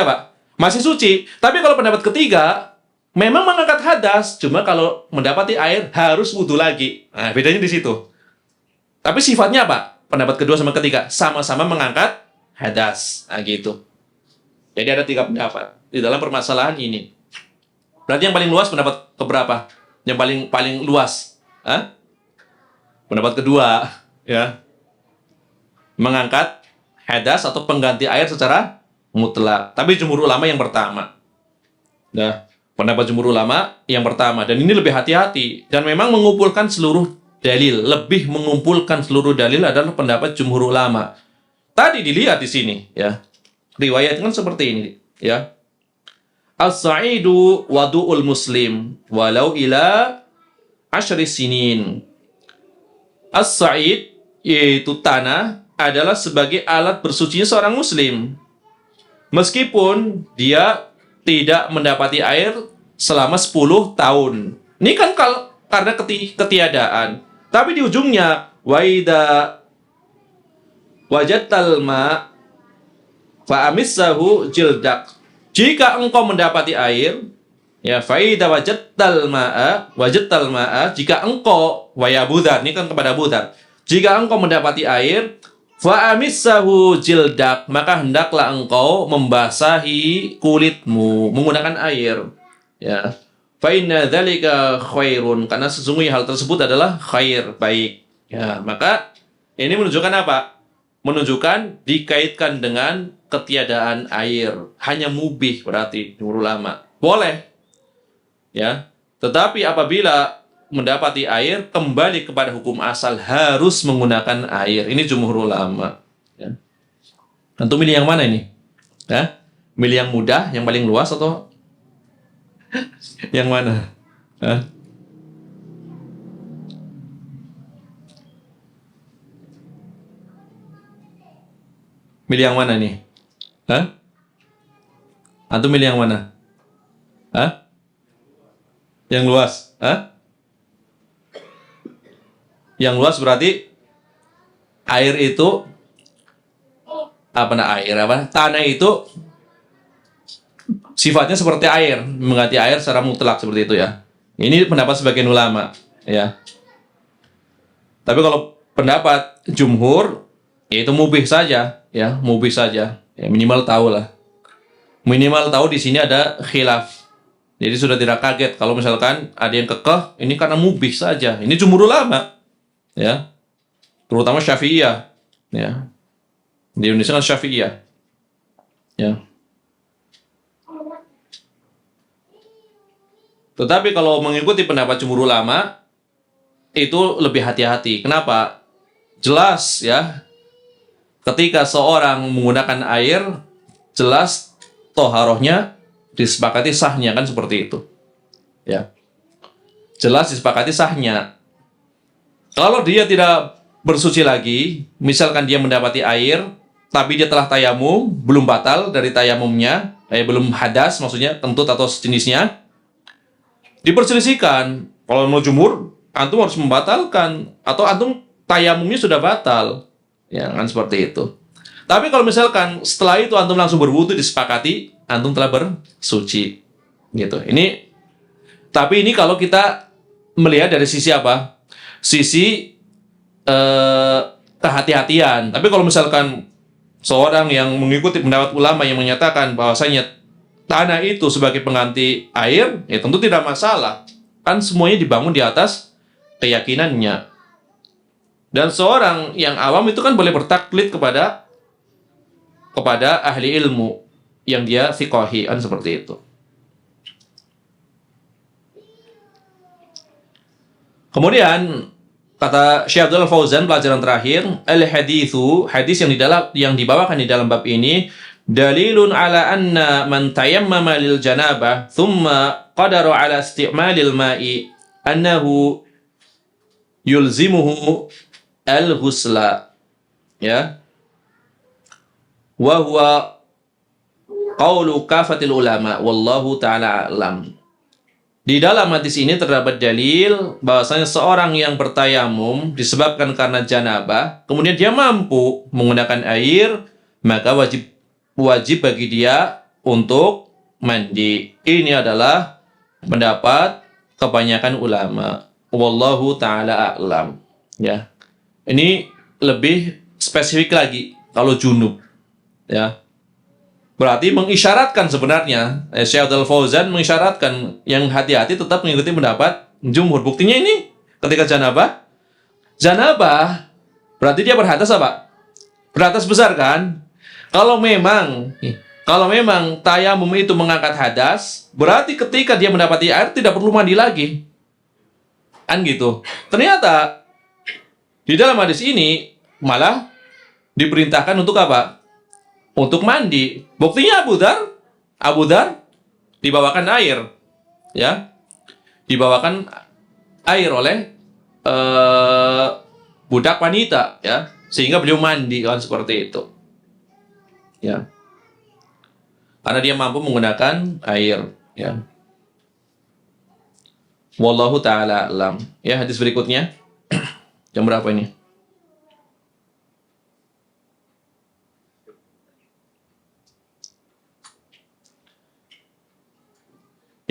apa? Masih suci. Tapi kalau pendapat ketiga, memang mengangkat hadas, cuma kalau mendapati air harus wudhu lagi. Nah, bedanya di situ. Tapi sifatnya apa? Pendapat kedua sama ketiga sama-sama mengangkat hadas. Nah, gitu. Jadi ada tiga pendapat di dalam permasalahan ini. Berarti yang paling luas pendapat keberapa? Yang paling luas, pendapat kedua, ya, mengangkat hadas atau pengganti air secara mutlak. Tapi jumhur ulama yang pertama. Nah, pendapat jumhur ulama yang pertama, dan ini lebih hati-hati dan memang mengumpulkan seluruh dalil, lebih mengumpulkan seluruh dalil adalah pendapat jumhur ulama. Tadi dilihat di sini, ya, riwayat kan seperti ini, ya. As-sa'idu wadu'ul muslim walau ila 10 sinin. As-sa'id yaitu tanah adalah sebagai alat bersucinya seorang muslim, meskipun dia tidak mendapati air selama 10 tahun. Ini kan karena ketiadaan. Tapi di ujungnya wa idza wajadtal ma fa amissahu jildak. Jika engkau mendapati air, ya fa idza wajadtal ma'a, jika engkau waya budar, ini kan kepada budar. Jika engkau mendapati air, fa amissahu jildak, maka hendaklah engkau membasahi kulitmu menggunakan air. Ya. Fa inna dzalika khairun, karena sesungguhnya hal tersebut adalah khair, baik. Ya, maka ini menunjukkan apa? Menunjukkan dikaitkan dengan ketiadaan air. Hanya mubih berarti jumhur ulama. Boleh. Ya. Tetapi apabila mendapati air, kembali kepada hukum asal, harus menggunakan air. Ini jumhur ulama. Ya. Tentu milih yang mana ini? Ya? Milih yang mudah, yang paling luas, atau yang mana? Hah? Milih yang mana nih? Hah? Antum milih yang mana? Hah? Yang luas? Hah? Yang luas berarti air itu tanah itu sifatnya seperti air, mengganti air secara mutlak seperti itu ya. Ini pendapat sebagian ulama, ya. Tapi kalau pendapat jumhur, yaitu mubih saja, ya, mubih saja. Ya, minimal tahu lah. Minimal tahu di sini ada khilaf. Jadi sudah tidak kaget kalau misalkan ada yang kekeh, ini karena mubih saja. Ini jumhur ulama, ya. Terutama Syafi'iyah, ya. Di Indonesia kan Syafi'iyah, ya. Tetapi kalau mengikuti pendapat jumhur ulama, itu lebih hati-hati. Kenapa? Jelas ya, ketika seorang menggunakan air, jelas toharohnya disepakati sahnya, kan seperti itu. Ya. Jelas disepakati sahnya. Kalau dia tidak bersuci lagi, misalkan dia mendapati air, tapi dia telah tayamum, belum batal dari tayamumnya, belum hadas, maksudnya kentut atau sejenisnya, diperselisihkan. Kalau menurut jumhur, antum harus membatalkan, atau antum tayamumnya sudah batal, ya kan seperti itu. Tapi kalau misalkan setelah itu antum langsung berwudu, disepakati antum telah bersuci, gitu. Tapi ini kalau kita melihat dari sisi apa? Sisi kehati-hatian. Tapi kalau misalkan seorang yang mengikuti pendapat ulama yang menyatakan bahwasanya tanah itu sebagai pengganti air, ya tentu tidak masalah. Kan semuanya dibangun di atas keyakinannya. Dan seorang yang awam itu kan boleh bertaklid kepada ahli ilmu yang dia fiqahi, kan seperti itu. Kemudian kata Syekh Abdul Fauzan, pelajaran terakhir, hadis yang dibawakan di dalam bab ini, dalilun ala anna man tayammama lil janabah thumma qadara ala isti'malil ma'i annahu yulzimuhu al-ghusla, ya, wa huwa qaulu kafatil ulama wallahu ta'ala a'lam. Di dalam hadis ini terdapat dalil bahwasanya seorang yang bertayamum disebabkan karena janabah, kemudian dia mampu menggunakan air, maka wajib bagi dia untuk mandi. Ini adalah pendapat kebanyakan ulama. Wallahu ta'ala a'lam. Ya. Ini lebih spesifik lagi kalau junub. Ya. Berarti mengisyaratkan sebenarnya, Syekh Abdul Fauzan mengisyaratkan yang hati-hati tetap mengikuti pendapat jumhur. Buktinya ini ketika janabah berarti dia berhadas apa? Berhadas besar kan? Kalau memang tayamum itu mengangkat hadas, berarti ketika dia mendapati air tidak perlu mandi lagi. Kan gitu. Ternyata di dalam hadis ini malah diperintahkan untuk apa? Untuk mandi. Buktinya Abu Dar dibawakan air, ya, dibawakan air oleh budak wanita, ya, sehingga beliau mandi, kan seperti itu, ya, karena dia mampu menggunakan air, ya. Wallahu ta'ala alam. Ya, hadis berikutnya. Jam berapa ini?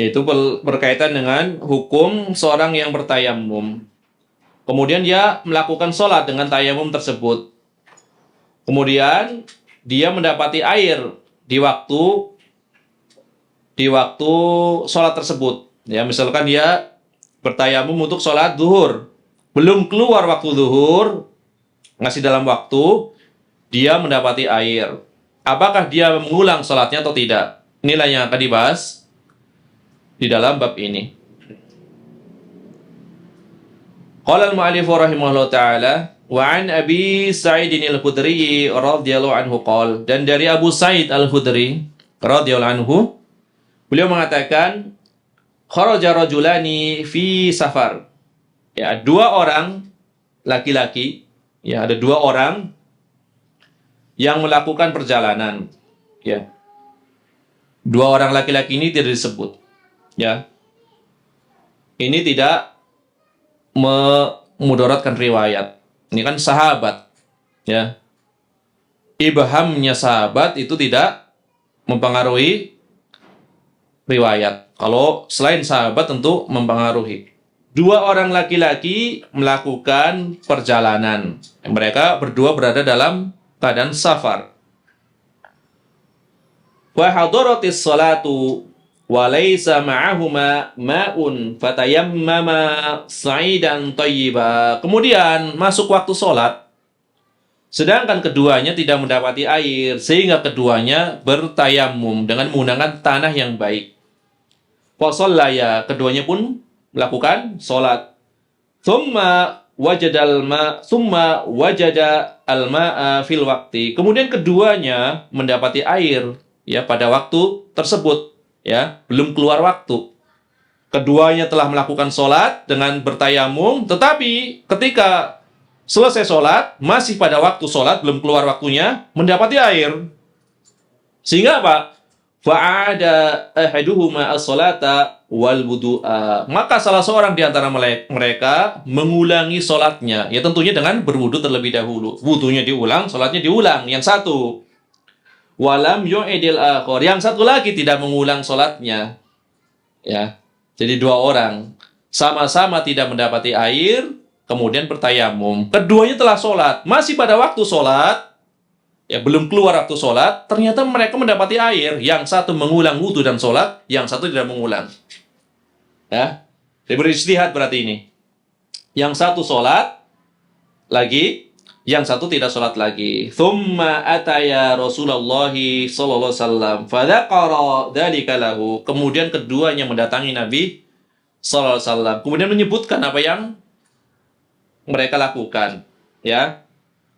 Yaitu berkaitan dengan hukum seorang yang bertayamum. Kemudian dia melakukan sholat dengan tayamum tersebut. Kemudian dia mendapati air di waktu sholat tersebut. Ya, misalkan dia bertayamum untuk sholat zuhur. Belum keluar waktu zuhur, masih dalam waktu, dia mendapati air. Apakah dia mengulang sholatnya atau tidak? Inilah yang akan dibahas di dalam bab ini. Qala al-mu'allif rahimahullah ta'ala wa an Abi Sa'id al-Khudri radhiyallahu anhu qala, dan dari Abu Sa'id al-Khudri radhiyallahu anhu, beliau mengatakan kharaja rajulani fi safar. Ya, dua orang laki-laki, ya, ada dua orang yang melakukan perjalanan. Ya. Dua orang laki-laki ini tidak disebut. Ya. Ini tidak memudaratkan riwayat. Ini kan sahabat. Ya. Ibhamnya sahabat itu tidak mempengaruhi riwayat. Kalau selain sahabat tentu mempengaruhi. Dua orang laki-laki melakukan perjalanan. Mereka berdua berada dalam keadaan safar. Wa hadaratis salatu wa laisa ma'ahuma ma'un fatayammama sa'idan thayyiba. Kemudian masuk waktu sholat, sedangkan keduanya tidak mendapati air, sehingga keduanya bertayamum dengan menggunakan tanah yang baik. Fa shallaya, keduanya pun melakukan sholat. Thumma wajada al-ma'a fil waqti. Kemudian keduanya mendapati air, ya, pada waktu tersebut, ya, belum keluar waktu. Keduanya telah melakukan sholat dengan bertayamum, tetapi ketika selesai sholat, masih pada waktu sholat, belum keluar waktunya, mendapati air. Sehingga apa? Fa'ada ahaduhuma as-salata wal wudu'a. Maka salah seorang di antara mereka mengulangi sholatnya. Ya, tentunya dengan berwudu terlebih dahulu. Wudunya diulang, sholatnya diulang. Yang satu. Walam yu'idil akhor. Yang satu lagi tidak mengulang sholatnya. Ya. Jadi dua orang sama-sama tidak mendapati air, kemudian bertayamum. Keduanya telah sholat. Masih pada waktu sholat, ya, belum keluar waktu sholat, ternyata mereka mendapati air. Yang satu mengulang wudu dan sholat, yang satu tidak mengulang. Ya. Dia berijtihad berarti ini. Yang satu sholat lagi, yang satu tidak sholat lagi. Thumma ataya Rasulullah sallallahu alaihi wasallam fadzakara dzalika lahu. Kemudian keduanya mendatangi Nabi sallallahu alaihi wasallam. Kemudian menyebutkan apa yang mereka lakukan, ya.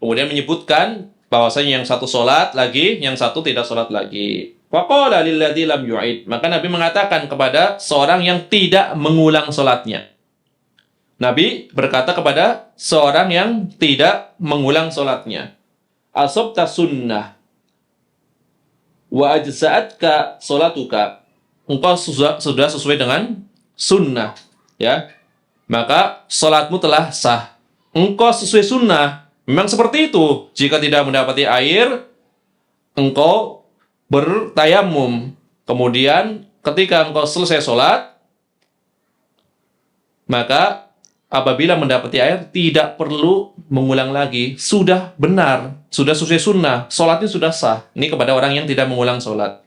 Kemudian menyebutkan bahwasanya yang satu sholat lagi, yang satu tidak sholat lagi. Faqala lilladzi lam yu'id. Maka Nabi mengatakan kepada seorang yang tidak mengulang sholatnya. Nabi berkata kepada seorang yang tidak mengulang sholatnya, asabta sunnah wa ajza'atka sholatuka. Engkau sudah sesuai dengan sunnah, ya, maka sholatmu telah sah. Engkau sesuai sunnah, memang seperti itu. Jika tidak mendapati air, engkau bertayamum. Kemudian ketika engkau selesai sholat, maka apabila mendapati air, tidak perlu mengulang lagi. Sudah benar, sudah sesuai sunnah, sholatnya sudah sah. Ini kepada orang yang tidak mengulang sholat.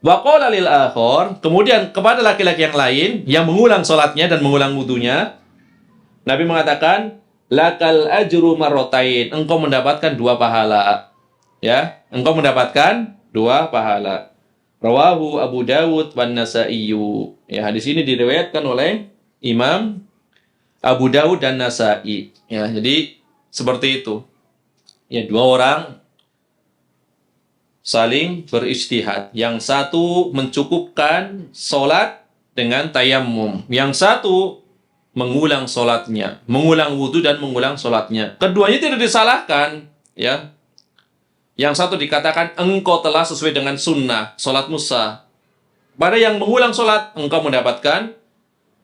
Wa qala lil akhar, kemudian kepada laki-laki yang lain yang mengulang sholatnya dan mengulang wudunya, Nabi mengatakan, lakal ajru marrotain, engkau mendapatkan dua pahala. Ya, engkau mendapatkan dua pahala. Rawahu Abu Dawud wan Nasa'i. Ya, hadis ini diriwayatkan oleh Imam Abu Dawud dan Nasa'i. Ya, jadi seperti itu. Ya, dua orang saling berijtihad. Yang satu mencukupkan sholat dengan tayamum. Yang satu mengulang sholatnya, mengulang wudu dan mengulang sholatnya. Keduanya tidak disalahkan. Ya, yang satu dikatakan engkau telah sesuai dengan sunnah, sholatmu sah. Pada yang mengulang sholat, engkau mendapatkan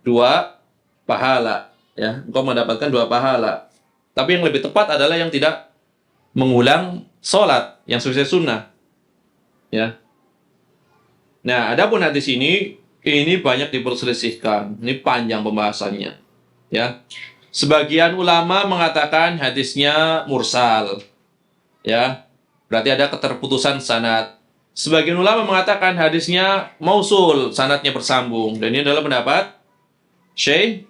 dua pahala. ya, engkau mendapatkan 2 pahala. Tapi yang lebih tepat adalah yang tidak mengulang sholat, yang sesuai sunnah. Ya. Nah, adapun hadis ini banyak diperselisihkan. Ini panjang pembahasannya. Ya. Sebagian ulama mengatakan hadisnya mursal. Ya. Berarti ada keterputusan sanad. Sebagian ulama mengatakan hadisnya mausul, sanadnya bersambung. Dan ini adalah pendapat Syekh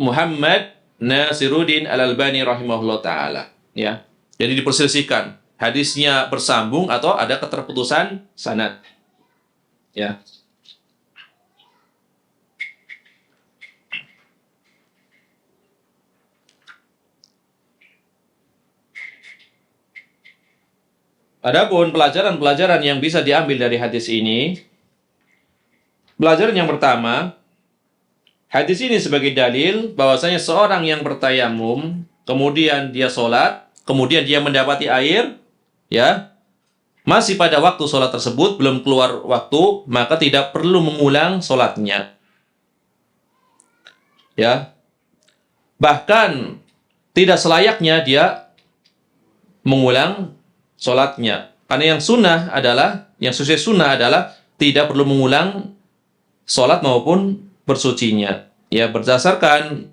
Muhammad Nasiruddin Al-Albani rahimahullah ta'ala. Ya. Jadi diperselisihkan. Hadisnya bersambung atau ada keterputusan sanad. Ya. Adapun pelajaran-pelajaran yang bisa diambil dari hadis ini, pelajaran yang pertama, hadis ini sebagai dalil bahwasanya seorang yang bertayamum, kemudian dia sholat, kemudian dia mendapati air, ya, masih pada waktu sholat tersebut, belum keluar waktu, maka tidak perlu mengulang sholatnya. Ya. Bahkan tidak selayaknya dia mengulang sholatnya. Karena yang sunnah adalah, yang sesuai sunnah adalah tidak perlu mengulang sholat maupun bersucinya. Ya, berdasarkan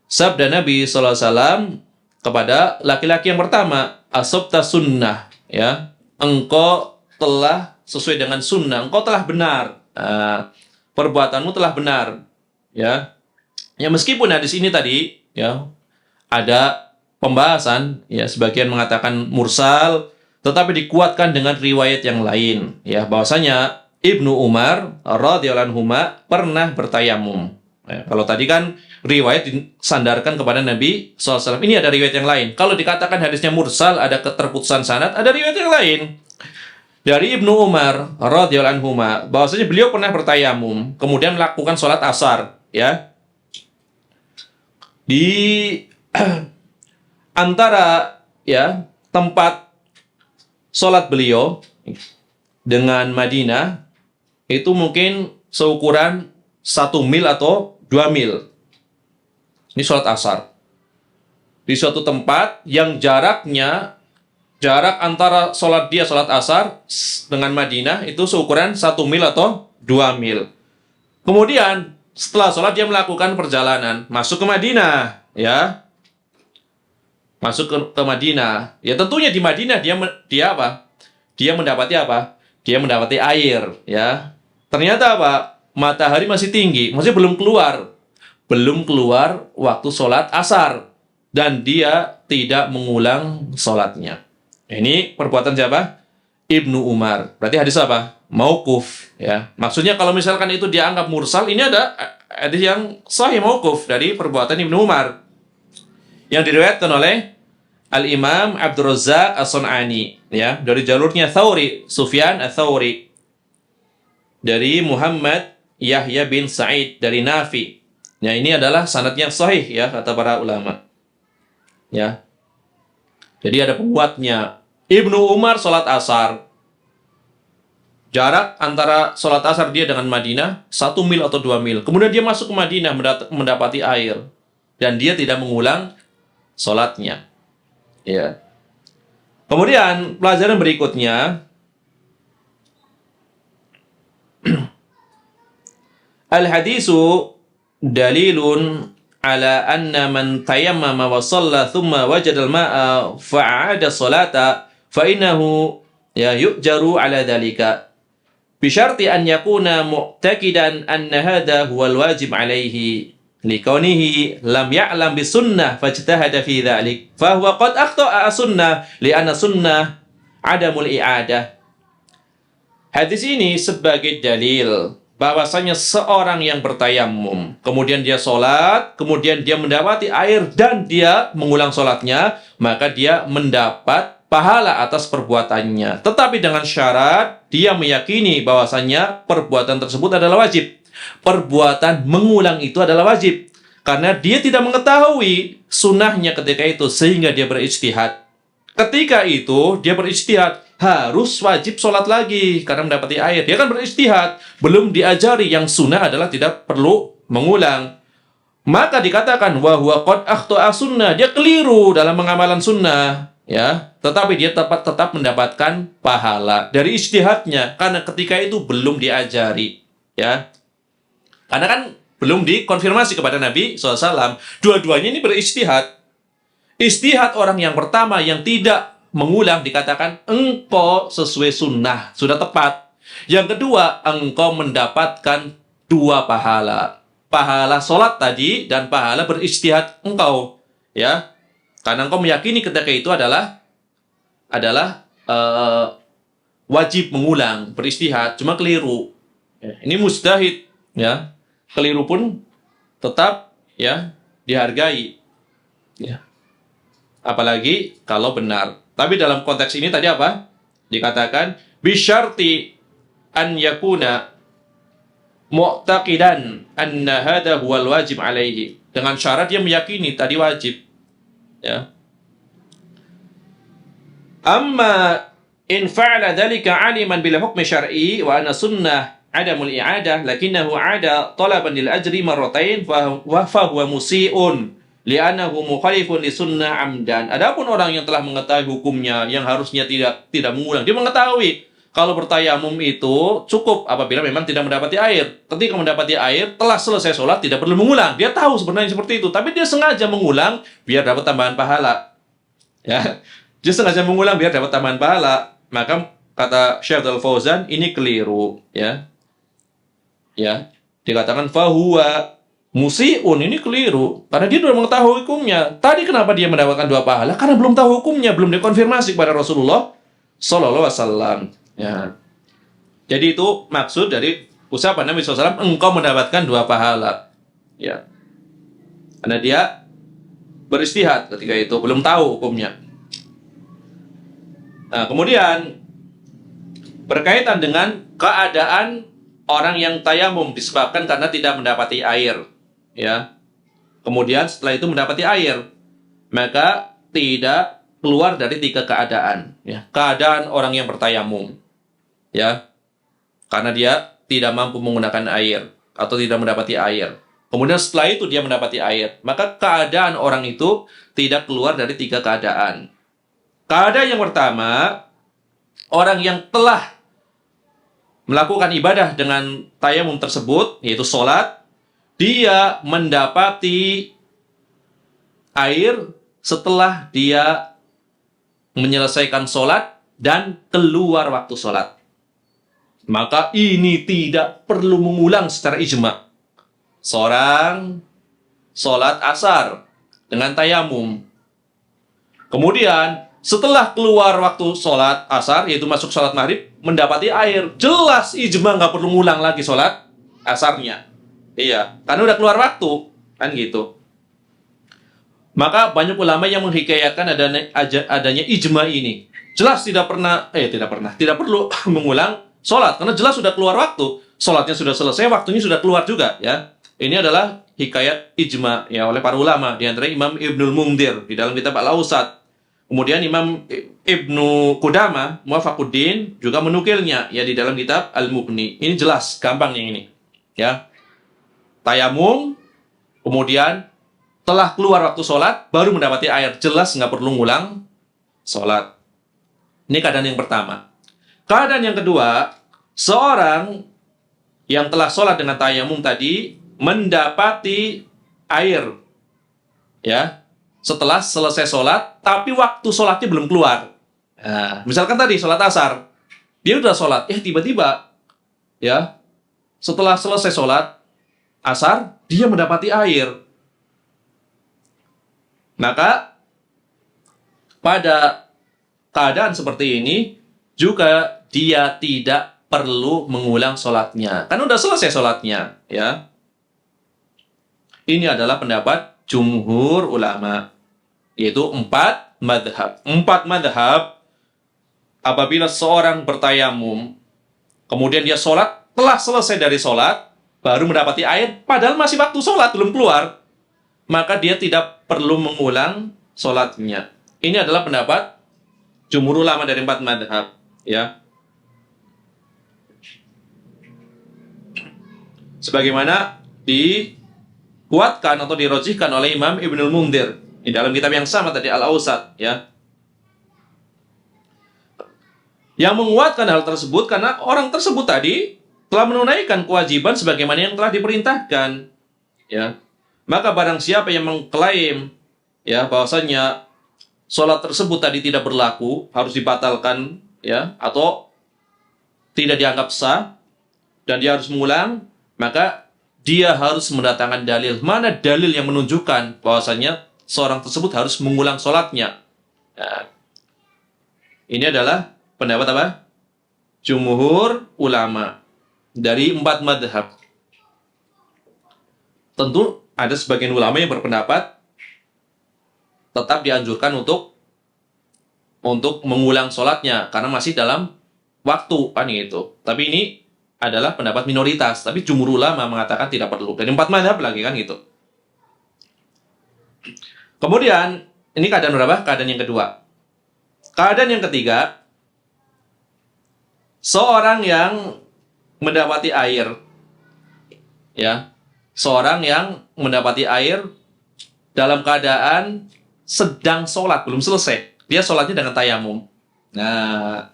sabda Nabi SAW kepada laki-laki yang pertama, asabta sunnah, ya, engkau telah sesuai dengan sunnah, engkau telah benar, perbuatanmu telah benar, ya. Ya, meskipun hadis ini tadi, ya, ada pembahasan, ya, sebagian mengatakan mursal, tetapi dikuatkan dengan riwayat yang lain, ya, bahwasanya Ibnu Umar radhiyallahu anhu pernah bertayamum. Ya, kalau tadi kan riwayat disandarkan kepada Nabi SAW. Ini ada riwayat yang lain. Kalau dikatakan hadisnya mursal, ada keterputusan sanad, ada riwayat yang lain. Dari Ibnu Umar radhiyallahu anhu bahwasanya beliau pernah bertayamum, kemudian melakukan sholat asar, ya. Di antara, ya, tempat sholat beliau dengan Madinah itu mungkin seukuran 1 mil atau 2 mil. Ini sholat asar. Di suatu tempat yang jarak antara sholat asar dengan Madinah itu seukuran 1 mil atau 2 mil. Kemudian setelah sholat dia melakukan perjalanan masuk ke Madinah, ya. Masuk ke Madinah. Ya, tentunya di Madinah dia apa? Dia mendapati apa? Dia mendapati air, ya. Ternyata apa? Matahari masih tinggi, masih belum keluar waktu sholat asar, dan dia tidak mengulang sholatnya. Ini perbuatan siapa? Ibnu Umar. Berarti hadis apa? Mauquf, ya. Maksudnya kalau misalkan itu dianggap mursal, ini ada hadis yang sahih mauquf dari perbuatan Ibnu Umar yang diriwayatkan oleh Al-Imam Abdul Razzaq As-Sun'ani, ya, dari jalurnya Thawri, Sufyan Ats-Tsauri, dari Muhammad Yahya bin Sa'id dari Nafi. Ya, ini adalah sanad yang sahih, ya, kata para ulama. Ya. Jadi ada penguatnya. Ibnu Umar sholat asar. Jarak antara sholat asar dia dengan Madinah 1 mil atau 2 mil. Kemudian dia masuk ke Madinah mendapati air, dan dia tidak mengulang sholatnya. Ya. Kemudian pelajaran berikutnya, al-hadisu dalilun ala anna man tayammama wa shalla thumma wajada al-ma'a fa'ada salata fa innahu yu'jaru ala dhalika bi syarti an yakuna mu'taqidan anna hadha huwa al-wajib alayhi likaunihi lam ya'lam bi sunnah fajtahada fi dhalik fa huwa qad akhta'a sunnah li anna sunnah adamul i'adah. Hadis ini sebagai dalil bahwasanya seorang yang bertayamum, kemudian dia sholat, kemudian dia mendapati air dan dia mengulang sholatnya, maka dia mendapat pahala atas perbuatannya. Tetapi dengan syarat dia meyakini bahwasanya perbuatan tersebut adalah wajib. Perbuatan mengulang itu adalah wajib, karena dia tidak mengetahui sunnahnya ketika itu, sehingga dia berijtihad. Ketika itu dia berijtihad, harus wajib sholat lagi karena mendapati air. Dia kan berijtihad, belum diajari yang sunnah adalah tidak perlu mengulang. maka dikatakan wa huwa qad akhta'a sunnah, dia keliru dalam mengamalkan sunnah, ya, tetapi dia tetap mendapatkan pahala dari ijtihadnya karena ketika itu belum diajari, ya. Karena kan belum dikonfirmasi kepada Nabi SAW. Dua-duanya ini berijtihad. Ijtihad orang yang pertama yang tidak mengulang dikatakan engkau sesuai sunnah, sudah tepat. Yang kedua, engkau mendapatkan dua pahala. Pahala sholat tadi dan pahala berijtihad engkau, ya, karena engkau meyakini ketika itu adalah wajib mengulang berijtihad, cuma keliru, ya, ini mujtahid, ya, keliru pun tetap, ya, dihargai, ya, apalagi kalau benar. Tapi dalam konteks ini tadi apa dikatakan, bisyarti an yakuna mu'taqidan anna hadha huwal wajib alaihi, dengan syarat dia meyakini tadi wajib, ya. Amma in fa'ala dhalika 'aliman bil hukmi syar'i wa anna sunnah adamul i'adah lakinnahu 'ada talaban lil ajri marratain fa huwa musii'un li'annahu mukhalifun li sunnah amdan. Adapun orang yang telah mengetahui hukumnya yang harusnya tidak mengulang, dia mengetahui kalau bertayamum itu cukup apabila memang tidak mendapati air. Ketika mendapati air, telah selesai sholat, tidak perlu mengulang. Dia tahu sebenarnya seperti itu, tapi dia sengaja mengulang biar dapat tambahan pahala. Ya, dia sengaja mengulang biar dapat tambahan pahala. Maka kata Syekh Al-Fauzan, ini keliru. Ya, dikatakan fahuwa musiun, ini keliru karena dia sudah mengetahui hukumnya. Tadi kenapa dia mendapatkan dua pahala? Karena belum tahu hukumnya, belum dikonfirmasi kepada Rasulullah Sallallahu Alaihi Wasallam. Ya. Jadi itu maksud dari ucapan Nabi SAW, engkau mendapatkan dua pahala. Ya. Karena dia beristihad ketika itu, belum tahu hukumnya. Nah, kemudian berkaitan dengan keadaan orang yang tayamum disebabkan karena tidak mendapati air. Ya. Kemudian setelah itu mendapati air, maka tidak keluar dari tiga keadaan. Ya. Keadaan orang yang bertayamum, ya, karena dia tidak mampu menggunakan air atau tidak mendapati air. Kemudian setelah itu dia mendapati air, maka keadaan orang itu tidak keluar dari tiga keadaan. Keadaan yang pertama, orang yang telah melakukan ibadah dengan tayamum tersebut, yaitu sholat, dia mendapati air setelah dia menyelesaikan sholat dan keluar waktu sholat. Maka ini tidak perlu mengulang secara ijma. Seorang sholat asar dengan tayamum, kemudian setelah keluar waktu sholat asar, yaitu masuk sholat maghrib, mendapati air, jelas ijma nggak perlu ngulang lagi sholat asarnya. Iya, karena udah keluar waktu, kan gitu. Maka banyak ulama yang menghikayatkan adanya ijma ini. Jelas tidak perlu mengulang sholat, karena jelas sudah keluar waktu, sholatnya sudah selesai, waktunya sudah keluar juga, ya. Ini adalah hikayat ijma, ya, oleh para ulama, di antara Imam Ibnul Mundhir di dalam kitab Al-Awsat. Kemudian Imam Ibnu Qudamah Muwafaquddin juga menukilnya, ya, di dalam kitab Al-Mughni. Ini jelas, gampang yang ini, ya. Tayamum, kemudian telah keluar waktu sholat, baru mendapati air, jelas nggak perlu ngulang sholat. Ini keadaan yang pertama. Keadaan yang kedua, seorang yang telah sholat dengan tayamum tadi mendapati air, ya, setelah selesai sholat, tapi waktu sholatnya belum keluar. Nah, misalkan tadi sholat asar, dia udah sholat, tiba-tiba, ya, setelah selesai sholat asar, dia mendapati air. Maka pada keadaan seperti ini juga dia tidak perlu mengulang sholatnya, kan udah selesai sholatnya, ya. Ini adalah pendapat jumhur ulama, yaitu 4 madhab. 4 madhab, apabila seorang bertayamum, kemudian dia sholat, telah selesai dari sholat, baru mendapati air, padahal masih waktu sholat, belum keluar, maka dia tidak perlu mengulang sholatnya. Ini adalah pendapat jumhur ulama dari 4 madhab, ya. Sebagaimana dikuatkan atau dirojihkan oleh Imam Ibnul Munzir di dalam kitab yang sama tadi, Al-Awsat, ya. Yang menguatkan hal tersebut karena orang tersebut tadi telah menunaikan kewajiban sebagaimana yang telah diperintahkan, ya. Maka barang siapa yang mengklaim, ya, bahwasanya sholat tersebut tadi tidak berlaku, harus dibatalkan, ya, atau tidak dianggap sah dan dia harus mengulang, maka dia harus mendatangkan dalil. Mana dalil yang menunjukkan bahwasanya seorang tersebut harus mengulang sholatnya? Nah, ini adalah pendapat apa? Jumhur ulama dari 4 madhab. Tentu ada sebagian ulama yang berpendapat tetap dianjurkan untuk mengulang sholatnya karena masih dalam waktu, kan gitu. Tapi ini adalah pendapat minoritas. Tapi jumhur ulama mengatakan tidak perlu. Dari 4 madhab lagi, kan gitu. Kemudian ini keadaan berapa? Keadaan yang kedua. Keadaan yang ketiga, seorang yang mendapati air, ya, seorang yang mendapati air dalam keadaan sedang sholat, belum selesai. Dia sholatnya dengan tayamum. Nah,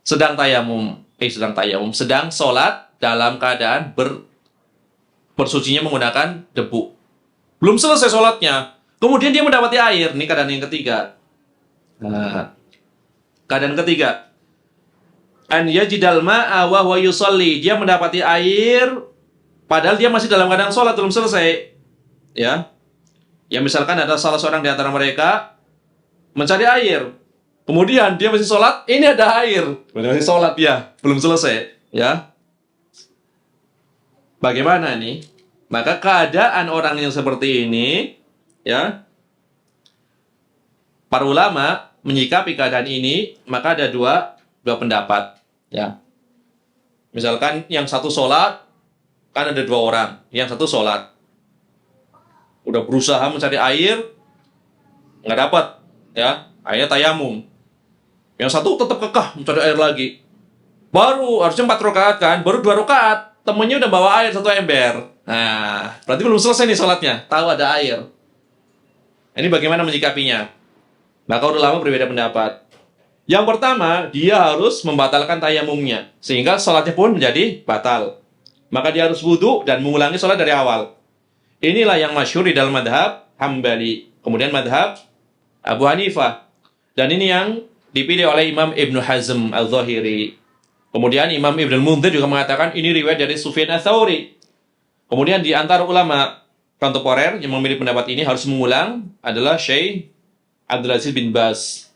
sedang sholat dalam keadaan bersucinya menggunakan debu. Belum selesai sholatnya, kemudian dia mendapati air. Ini keadaan yang ketiga. Nah, keadaan ketiga, an yajidal ma'a wa huwa yusalli. Dia mendapati air padahal dia masih dalam keadaan sholat, belum selesai. Ya. Ya, misalkan ada salah seorang di antara mereka mencari air. Kemudian dia masih sholat, ini ada air. Masih sholat ya, belum selesai. Ya. Bagaimana nih? Maka keadaan orang yang seperti ini, ya, para ulama menyikapi keadaan ini, maka ada dua pendapat, ya. Misalkan yang satu sholat, kan ada 2 orang. Yang satu sholat, udah berusaha mencari air, nggak dapat, ya, akhirnya tayamum. Yang satu tetap kekeh mencari air lagi. Baru harusnya 4 rakaat kan, baru 2 rakaat, temennya udah bawa air 1 ember. Nah, berarti belum selesai nih sholatnya, tahu ada air. Ini bagaimana menyikapinya? Maka ulama berbeda pendapat. Yang pertama, dia harus membatalkan tayamumnya, sehingga sholatnya pun menjadi batal. Maka dia harus wudu dan mengulangi sholat dari awal. Inilah yang masyhur di dalam madhab Hambali, kemudian madhab Abu Hanifah. Dan ini yang dipilih oleh Imam Ibnu Hazm Al-Zahiri. Kemudian Imam Ibnul Munzir juga mengatakan ini riwayat dari Sufyan Ats-Tsauri. Kemudian di antara ulama kontemporer yang memilih pendapat ini harus mengulang adalah Syekh Abdul Aziz bin Baz.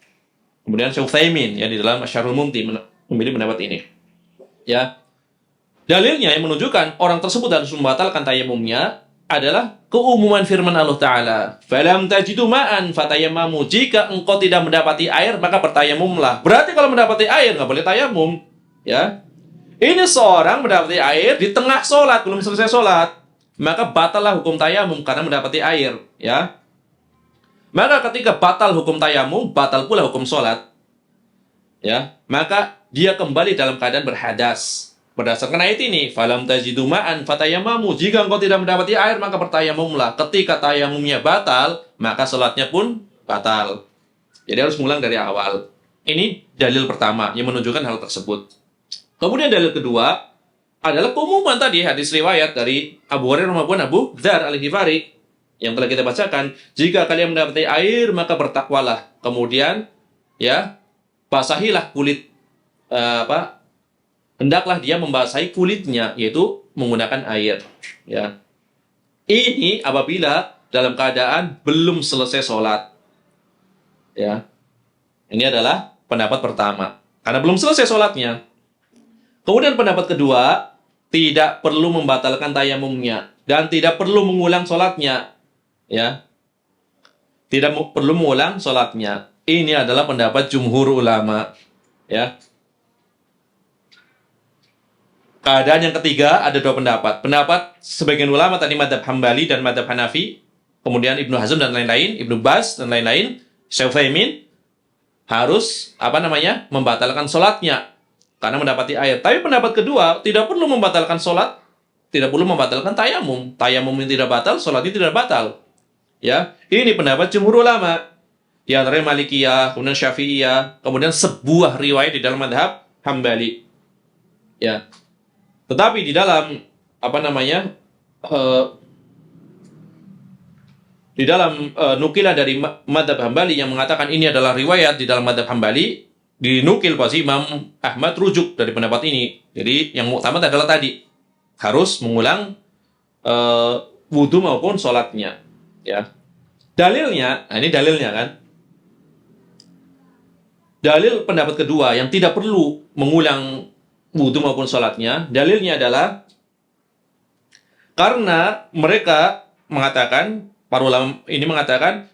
Kemudian Syekh Utsaimin yang di dalam Syarhul Mumti memilih pendapat ini. Ya. Dalilnya yang menunjukkan orang tersebut harus membatalkan tayamumnya adalah keumuman firman Allah Ta'ala. Falam tajidu ma'an fatayamamu. Jika engkau tidak mendapati air, maka bertayamumlah. Berarti kalau mendapati air, nggak boleh tayamum. Ya. Ini seorang mendapati air di tengah sholat, belum selesai sholat. Maka batallah hukum tayamum karena mendapati air. Ya. Maka ketika batal hukum tayamum, batal pula hukum sholat. Ya. Maka dia kembali dalam keadaan berhadas. Berdasarkan ayat ini, falam tajidu ma'an fatayamamu. Jika engkau tidak mendapati air, maka bertayamumlah. Ketika tayamumnya batal, maka sholatnya pun batal. Jadi harus mengulang dari awal. Ini dalil pertama yang menunjukkan hal tersebut. Kemudian dalil kedua adalah keumuman tadi hadis riwayat dari Abu Hurairah maupun Abu Dzar Al-Ghifari yang telah kita bacakan. Jika kalian mendapati air, maka bertakwalah. Kemudian, ya, basahilah kulit hendaklah dia membasahi kulitnya, yaitu menggunakan air. Ya. Ini apabila dalam keadaan belum selesai sholat. Ya. Ini adalah pendapat pertama. Karena belum selesai sholatnya. Kemudian pendapat kedua, tidak perlu membatalkan tayamumnya. Dan tidak perlu mengulang sholatnya. Ya. Tidak perlu mengulang sholatnya. Ini adalah pendapat jumhur ulama. Ya. Keadaan yang ketiga, ada 2 pendapat. Pendapat sebagian ulama tadi madhab Hambali dan madhab Hanafi, kemudian Ibnu Hazm dan lain-lain, Ibnu Baz dan lain-lain, Syekh Utsaimin harus membatalkan sholatnya karena mendapati air. Tapi pendapat kedua, tidak perlu membatalkan sholat tidak perlu membatalkan tayamum. Tayamum yang tidak batal, sholatnya tidak batal. Ya, ini pendapat jumhur ulama. Di antaranya Malikiyah, kemudian Syafi'iyah, kemudian sebuah riwayat di dalam mazhab Hambali. Ya. Tetapi di dalam nukilan dari mazhab Hambali yang mengatakan ini adalah riwayat di dalam mazhab Hambali, dinukil pasti Imam Ahmad rujuk dari pendapat ini. Jadi yang utama adalah tadi harus mengulang wudhu maupun sholatnya. Ya. Dalilnya, nah ini dalilnya kan. Dalil pendapat kedua yang tidak perlu mengulang wudhu maupun sholatnya, dalilnya adalah karena mereka mengatakan, para ulama ini mengatakan,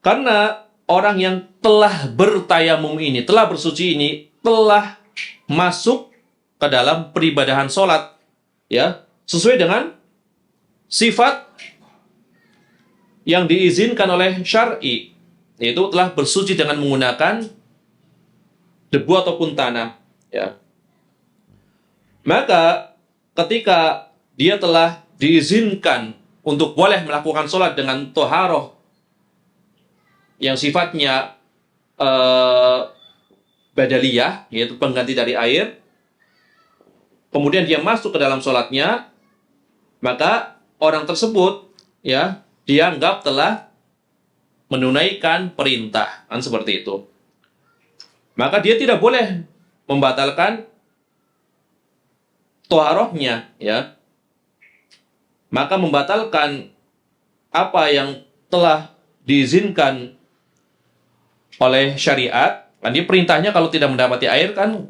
karena orang yang telah bertayamum ini, telah bersuci ini, telah masuk ke dalam peribadahan sholat, ya, sesuai dengan sifat yang diizinkan oleh syar'i, yaitu telah bersuci dengan menggunakan debu ataupun tanah, ya. Maka ketika dia telah diizinkan untuk boleh melakukan sholat dengan toharoh yang sifatnya badaliyah, yaitu pengganti dari air, kemudian dia masuk ke dalam sholatnya, maka orang tersebut, ya, dianggap telah menunaikan perintah, kan seperti itu. Maka dia tidak boleh membatalkan toharohnya, ya. Maka membatalkan apa yang telah diizinkan oleh syariat, kan dia perintahnya kalau tidak mendapati air kan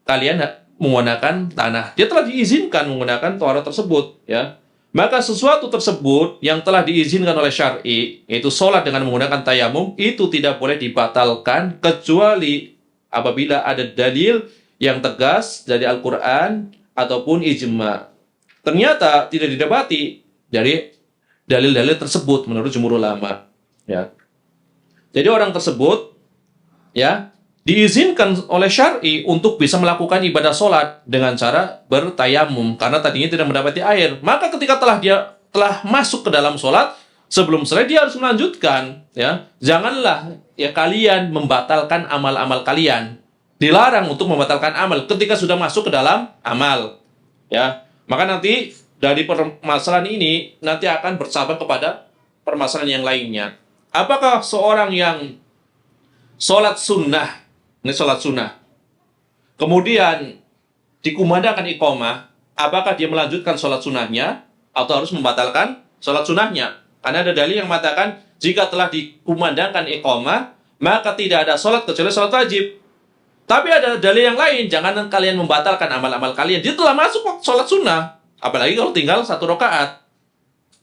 kalian menggunakan tanah. Dia telah diizinkan menggunakan toharoh tersebut, ya. Maka sesuatu tersebut yang telah diizinkan oleh syar'i, yaitu sholat dengan menggunakan tayamum, itu tidak boleh dibatalkan kecuali apabila ada dalil yang tegas dari Al-Quran ataupun ijma'. Ternyata tidak didapati dari dalil-dalil tersebut menurut jumhur ulama. Ya. Jadi orang tersebut, ya, diizinkan oleh syar'i untuk bisa melakukan ibadah sholat dengan cara bertayamum karena tadinya tidak mendapati air. Maka ketika dia telah masuk ke dalam sholat, sebelum selesai dia harus melanjutkan. Ya, janganlah ya kalian membatalkan amal-amal kalian. Dilarang untuk membatalkan amal ketika sudah masuk ke dalam amal. Ya, maka nanti dari permasalahan ini nanti akan bersahabat kepada permasalahan yang lainnya. Apakah seorang yang sholat sunnah, ini sholat sunnah, kemudian dikumandangkan iqamah, apakah dia melanjutkan sholat sunnahnya atau harus membatalkan sholat sunnahnya? Karena ada dalil yang mengatakan jika telah dikumandangkan iqamah, maka tidak ada sholat kecuali sholat wajib. Tapi ada dalil yang lain, jangan kalian membatalkan amal-amal kalian. Dia telah masuk sholat sunnah, apalagi kalau tinggal 1 rakaat.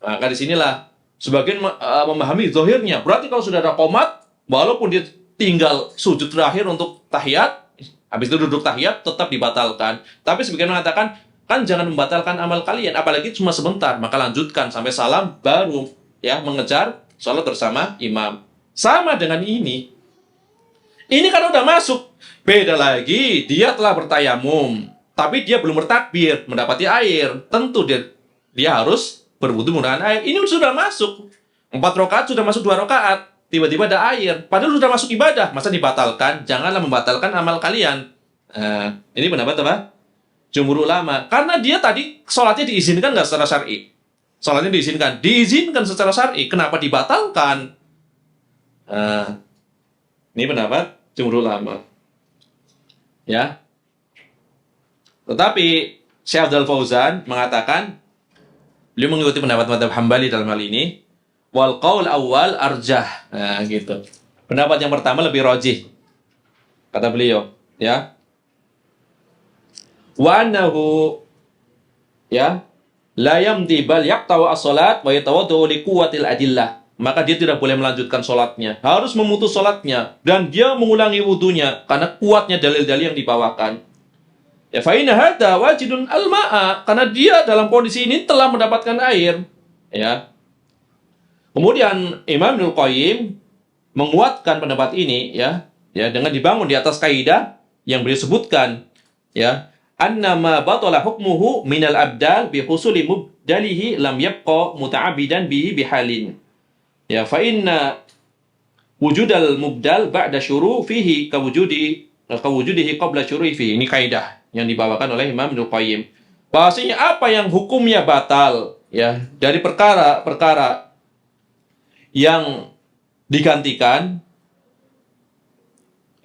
Maka disinilah sebagian memahami zahirnya. Berarti kalau sudah ada qomat, walaupun dia tinggal sujud terakhir untuk tahiyat, habis itu duduk tahiyat, tetap dibatalkan. Tapi sebagian mengatakan, kan jangan membatalkan amal kalian, apalagi cuma sebentar, maka lanjutkan sampai salam, baru ya mengejar sholat bersama imam. Sama dengan ini. Ini kan udah masuk. Beda lagi, dia telah bertayamum, tapi dia belum bertakbir, mendapati air. Tentu dia harus berwudu menggunakan air. Ini sudah masuk. 4 rakaat sudah masuk 2 rakaat. Tiba-tiba ada air. Padahal sudah masuk ibadah. Masa dibatalkan? Janganlah membatalkan amal kalian. Ini pendapat apa? Jumhur ulama. Karena dia tadi sholatnya diizinkan nggak secara syar'i? Sholatnya diizinkan. Diizinkan secara syar'i. Kenapa dibatalkan? Ini pendapat jumhur ulama. Ya. Tetapi Syekh Abdul Fauzan mengatakan, beliau mengikuti pendapat mazhab Hambali dalam hal ini. Wal qaul awal arjah. Nah, gitu. Pendapat yang pertama lebih rajih. Kata beliau, ya. Wa annahu ya la yamdi bal yaqta'u as-salat wa yatawaddu li quwwatil adillah. Maka dia tidak boleh melanjutkan sholatnya, harus memutus sholatnya dan dia mengulangi wudunya karena kuatnya dalil-dalil yang dibawakan. Ya fa inna hadza wajidun al-ma'a, karena dia dalam kondisi ini telah mendapatkan air, ya. Kemudian Imam Ibnu Qayyim menguatkan pendapat ini, ya dengan dibangun di atas kaidah yang beliau sebutkan, ya. anna ma batala hukmuhu minal abdal bi husuli mubdalihi lam yabqa muta'abidan bihi bihalin. Ya, fa inna wujudal mubdal ba'da syuru fihi kawujudihi qabla syuruhi fihi. Ini kaidah yang dibawakan oleh Imam Ibnu Qayyim. Bahasanya apa yang hukumnya batal ya dari perkara-perkara yang digantikan,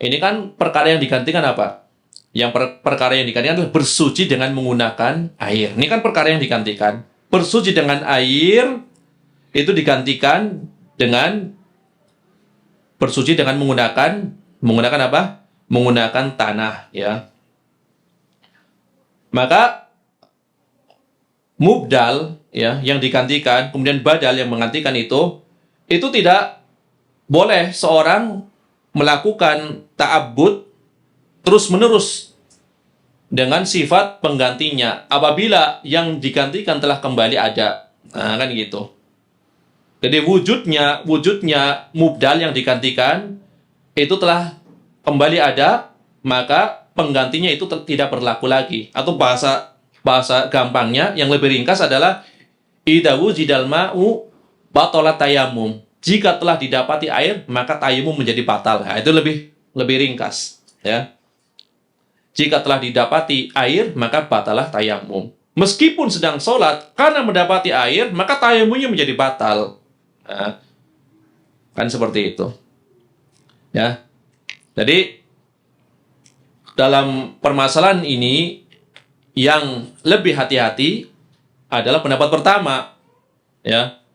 ini kan perkara yang digantikan apa? Yang perkara yang digantikan adalah bersuci dengan menggunakan air. Ini kan perkara yang digantikan. Bersuci dengan air itu digantikan dengan bersuci dengan menggunakan apa? Menggunakan tanah, ya. Maka mubdal ya yang digantikan, kemudian badal yang menggantikan itu tidak boleh seorang melakukan ta'abbud terus-menerus dengan sifat penggantinya apabila yang digantikan telah kembali ada. Nah, kan gitu. Jadi wujudnya mubdal yang digantikan itu telah kembali ada, maka penggantinya itu tidak berlaku lagi. Atau bahasa gampangnya yang lebih ringkas adalah idza wujidal ma'u batala tayammum. Jika telah didapati air, maka tayamum menjadi batal. Nah, itu lebih ringkas, ya. Jika telah didapati air, maka batalah tayamum. Meskipun sedang sholat, karena mendapati air, maka tayamumnya menjadi batal. Nah, kan seperti itu. Ya. Jadi dalam permasalahan ini yang lebih hati-hati adalah pendapat pertama. Ya.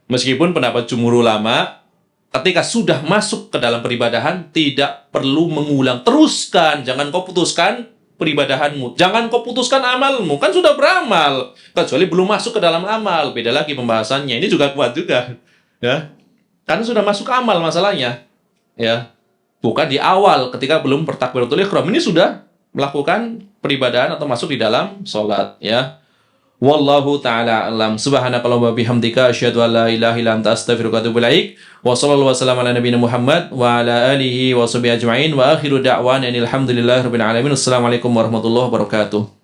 Meskipun pendapat jumhur ulama ketika sudah masuk ke dalam peribadahan tidak perlu mengulang, teruskan, jangan kau putuskan peribadahanmu, jangan kau putuskan amalmu, kan sudah beramal, kecuali belum masuk ke dalam amal, beda lagi pembahasannya. Ini juga kuat juga, ya, karena sudah masuk amal masalahnya, ya, bukan di awal ketika belum bertakbiratul ihram, ini sudah melakukan peribadahan atau masuk di dalam sholat, ya. Wallahu ta'ala alam. Subhanakallahumma bihamdika asyhadu an la ilaha illa anta astaghfiruka wa atubu ilaik. Wa sallallahu wasallam ala nabiyina Muhammad wa ala alihi wa sahbihi ajma'in wa akhiru da'wana alhamdulillahi rabbil alamin. Assalamualaikum warahmatullahi wabarakatuh.